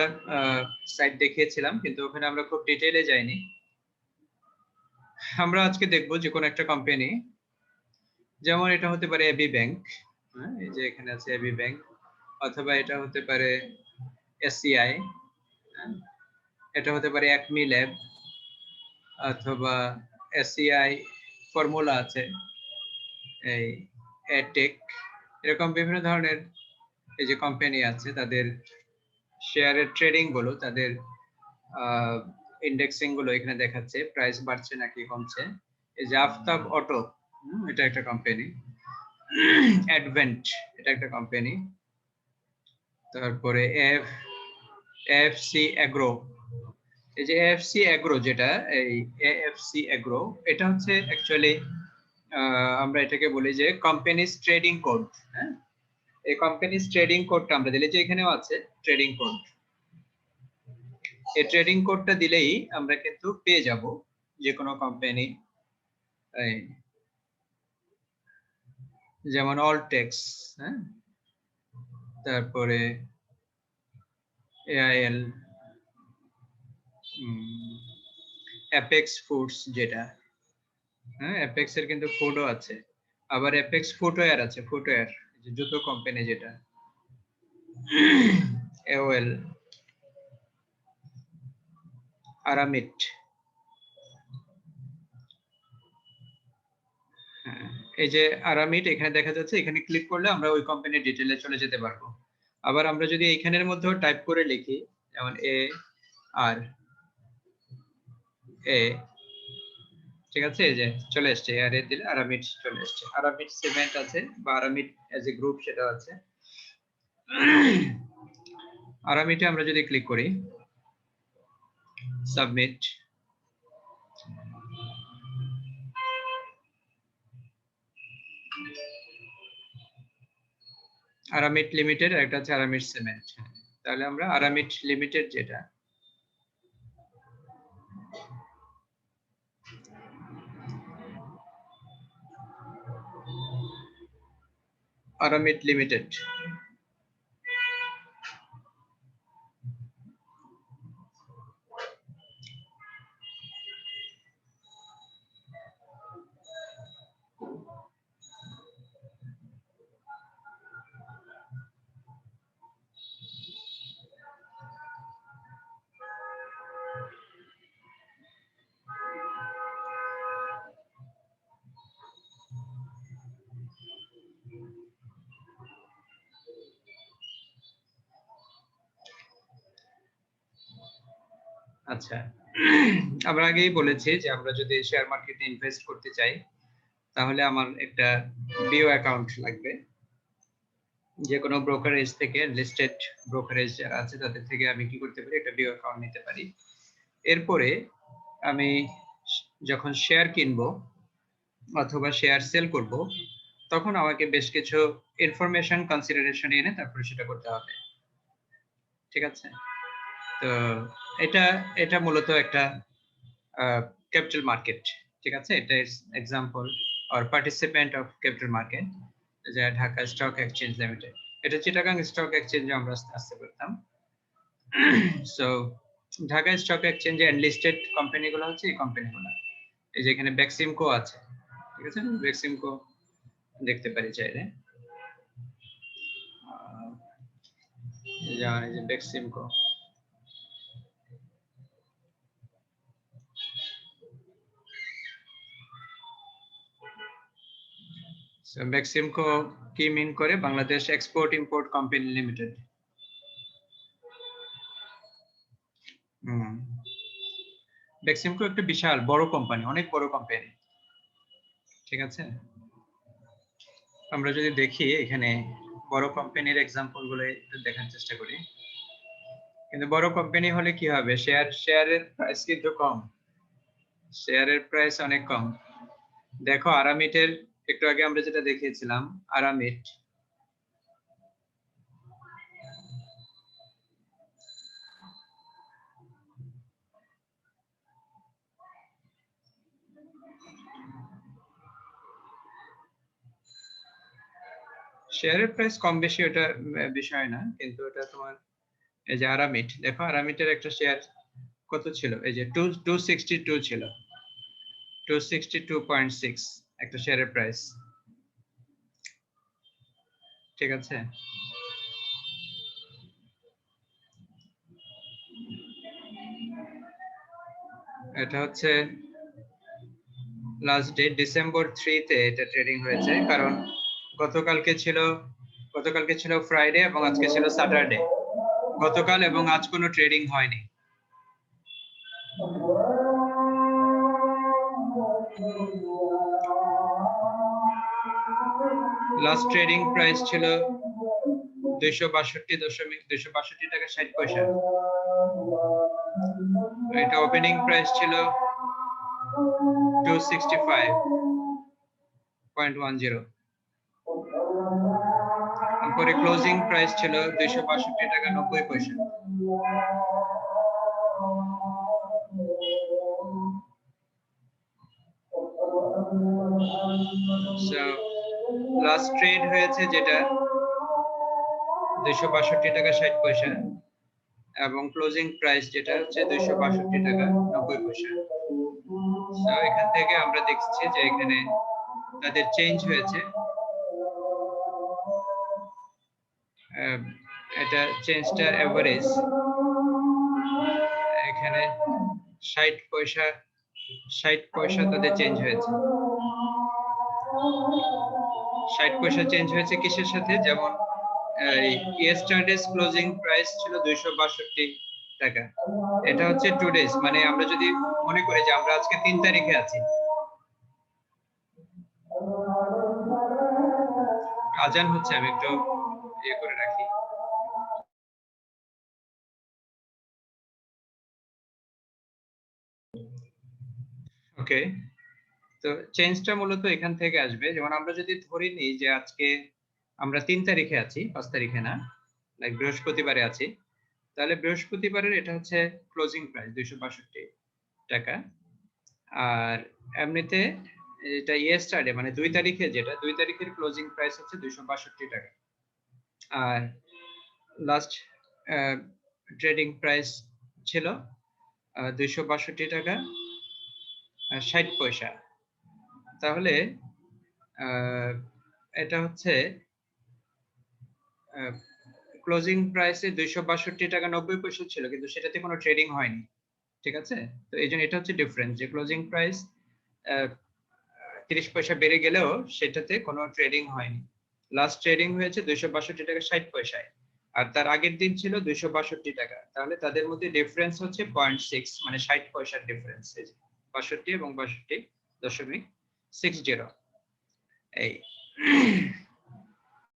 সাইট দেখিয়েছিলাম, কিন্তু ওখানে আমরা খুব ডিটেইলে যাইনি। আমরা আজকে দেখব যে কোন একটা কোম্পানি, যেমন এটা হতে পারে এবি ব্যাংক, হ্যাঁ, এই যে এখানে আছে এবি ব্যাংক, অথবা এটা হতে পারে এসসিআই, এটা হতে পারে একমি ল্যাব, অথবা এসসিআই ফর্মুলা আছে, এই এটেক, এরকম বিভিন্ন ধরনের এই যে কোম্পানি আছে, তাদের শেয়ারের ট্রেডিং গুলো, তাদের ইন্ডেক্সিং গুলো এখানে দেখাচ্ছে, প্রাইস বাড়ছে নাকি কমছে। এই যে আফতাব অটো, এটা একটা কোম্পানি, অ্যাডভেন্ট এটা একটা কোম্পানি, তারপরে এএফসি এগ্রো, এই যে এএফসি এগ্রো যেটা, এই এএফসি এগ্রো এটা হচ্ছে অ্যাকচুয়ালি আমরা এটাকে বলি যে কোম্পানিজ ট্রেডিং কোড। হ্যাঁ, এই কোম্পানিজ ট্রেডিং কোডটা আমরা দিলে, যে এখানেও আছে ট্রেডিং কোড, এই ট্রেডিং কোডটা দিলেই আমরা কিন্তু পেয়ে যাব যে কোনো কোম্পানি, যেমন অলটেক্স, হ্যাঁ, তারপরে এআইএল, অ্যাপেক্স ফুডস যেটা, হ্যাঁ, অ্যাপেক্স এর কিন্তু ফুডও আছে, আবার অ্যাপেক্স ফুটওয়্যার আছে, ফুটওয়্যার যে জুতো কোম্পানি যেটা, এওএল, আরামিট, এই যে আরামিট এখানে দেখা যাচ্ছে, এখানে ক্লিক করলে আমরা ওই কোম্পানির ডিটেইলে চলে যেতে পারবো। আবার আমরা যদি এইখানের মধ্যেও টাইপ করে লিখি, যেমন এ আর এ, ঠিক আছে, এই যে চলে আসছে, আর এ দিলে আরামিট চলে আসছে, আরামিট সিমেন্ট আছে বা আরামিট এজ এ গ্রুপ সেটা আছে। আরামিটে আমরা যদি ক্লিক করি, সাবমিট, আরামিট লিমিটেড আর একটা হচ্ছে আরামিট সিমেন্ট। তাহলে আমরা আরামিট লিমিটেড যেটা, আরামিট লিমিটেড, আচ্ছা, আমরা আগেই বলেছি যে আমরা যদি শেয়ার মার্কেটে ইনভেস্ট করতে চাই তাহলে আমার একটা বিও অ্যাকাউন্ট লাগবে। যে কোনো ব্রোকারেজ থেকে, লিস্টেড ব্রোকারেজ যারা আছে তাদের থেকে আমি কি করতে পারি, একটা বিও অ্যাকাউন্ট নিতে পারি। এরপরে আমি যখন শেয়ার কিনবো অথবা শেয়ার সেল করব, তখন আমাকে বেশ কিছু ইনফরমেশন কনসিডারেশন এনে তারপরে সেটা করতে হবে। ঠিক আছে? তো এটা এটা মূলত একটা ক্যাপিটাল মার্কেট। ঠিক আছে? এটা is example or participant of capital market, যে ঢাকা স্টক এক্সচেঞ্জ লিমিটেড। এটা চিটাগাং স্টক এক্সচেঞ্জে আমরা আসতে করতাম। সো ঢাকা স্টক এক্সচেঞ্জে লিস্টেড কোম্পানিগুলো হচ্ছে এই কোম্পানিগুলো। এই যে এখানে বেক্সিমকো আছে। ঠিক আছে? বেক্সিমকো দেখতে পারি চাইলে। যেমন এই যে বেক্সিমকো, বেক্সিমকো কি মিন করে, Bangladesh export import company limited. Beximco একটা বিশাল বড় কোম্পানি, অনেক বড় কোম্পানি। ঠিক আছে? আমরা যদি দেখি এখানে বড় কোম্পানির এক্সাম্পল গুলো একটু দেখার চেষ্টা করি। কিন্তু বড় কোম্পানি হলে কি হবে, শেয়ারের প্রাইস কিন্তু কম, শেয়ারের প্রাইস অনেক কম। দেখো আরামিটের একটু আগে আমরা যেটা দেখিয়েছিলাম, আরামিট শেয়ারের প্রাইস কম বেশি ওটা বিষয় না, কিন্তু এটা তোমার এই যে আরামিট, দেখো আরামিটের একটা শেয়ার কত ছিল, এই যে 262 ছিল, 262.6 একটা শেয়ারের প্রাইস। ঠিক আছে? এটা হচ্ছে লাস্ট ডেট ডিসেম্বর 3 তে এটা ট্রেডিং হয়েছে, কারণ গতকালকে ছিল ফ্রাইডে এবং আজকে ছিল স্যাটারডে। গতকাল এবং আজ কোনো ট্রেডিং হয়নি। লাস্ট ট্রেডিং প্রাইস ছিল 262 টাকা 60 পয়সা। এটা ওপেনিং প্রাইস ছিল 265.10, তারপরে ক্লোজিং প্রাইস ছিল 262 টাকা 90 পয়সা। সো লাস্ট ট্রেড হয়েছে যেটা 262 টাকা 60 পয়সা এবং ক্লোজিং প্রাইস যেটা হচ্ছে 262 টাকা 90 পয়সা। সো এখান থেকে আমরা দেখছি যে এখানে তাদের চেঞ্জ হয়েছে, এটা চেঞ্জটা এভারেজ এখানে 60 পয়সা তাদের চেঞ্জ হয়েছে। 60 পয়সা চেঞ্জ হয়েছে কিসের সাথে, যেমন ইয়েস্টারডেস ক্লোজিং প্রাইস ছিল 262 টাকা, এটা হচ্ছে টুডেস, মানে আমরা যদি মনে করি যে আমরা আজকে 3 তারিখে আছি। আজান হচ্ছে, আমি একটু ইয়ে করে রাখি। ওকে, তো চেঞ্জটা মূলত এখান থেকে আসবে। যেমন আমরা যদি ধরে নিই যে আজকে আমরা 3 তারিখে আছি, 5 তারিখে না, লাইক বৃহস্পতিবারে আছি, তাহলে বৃহস্পতিবারের এটা হচ্ছে ক্লোজিং প্রাইস 262 টাকা। আর এমনিতে এটা ইয়েস্টারডে মানে 2 তারিখে, যেটা 2 তারিখের ক্লোজিং প্রাইস হচ্ছে 262 টাকা। আর লাস্ট ট্রেডিং প্রাইস ছিল 262 টাকা 60 পয়সা। তাহলে এটা হচ্ছে ক্লোজিং প্রাইসে 262 টাকা 90 পয়সা ছিল, কিন্তু সেটাতে কোনো ট্রেডিং হয়নি। ঠিক আছে? তো এই জন্য এটা হচ্ছে ডিফারেন্স, যে ক্লোজিং প্রাইস 30 পয়সা বেড়ে গেলেও সেটাতে কোনো ট্রেডিং হয়নি। লাস্ট ট্রেডিং হয়েছে 262 টাকা 60 পয়সায়, আর তার আগের দিন ছিল 262 টাকা, তাহলে তাদের মধ্যে ডিফারেন্স হচ্ছে 0.6, মানে 60 পয়সার ডিফারেন্স। 62 এবং 62.60 এই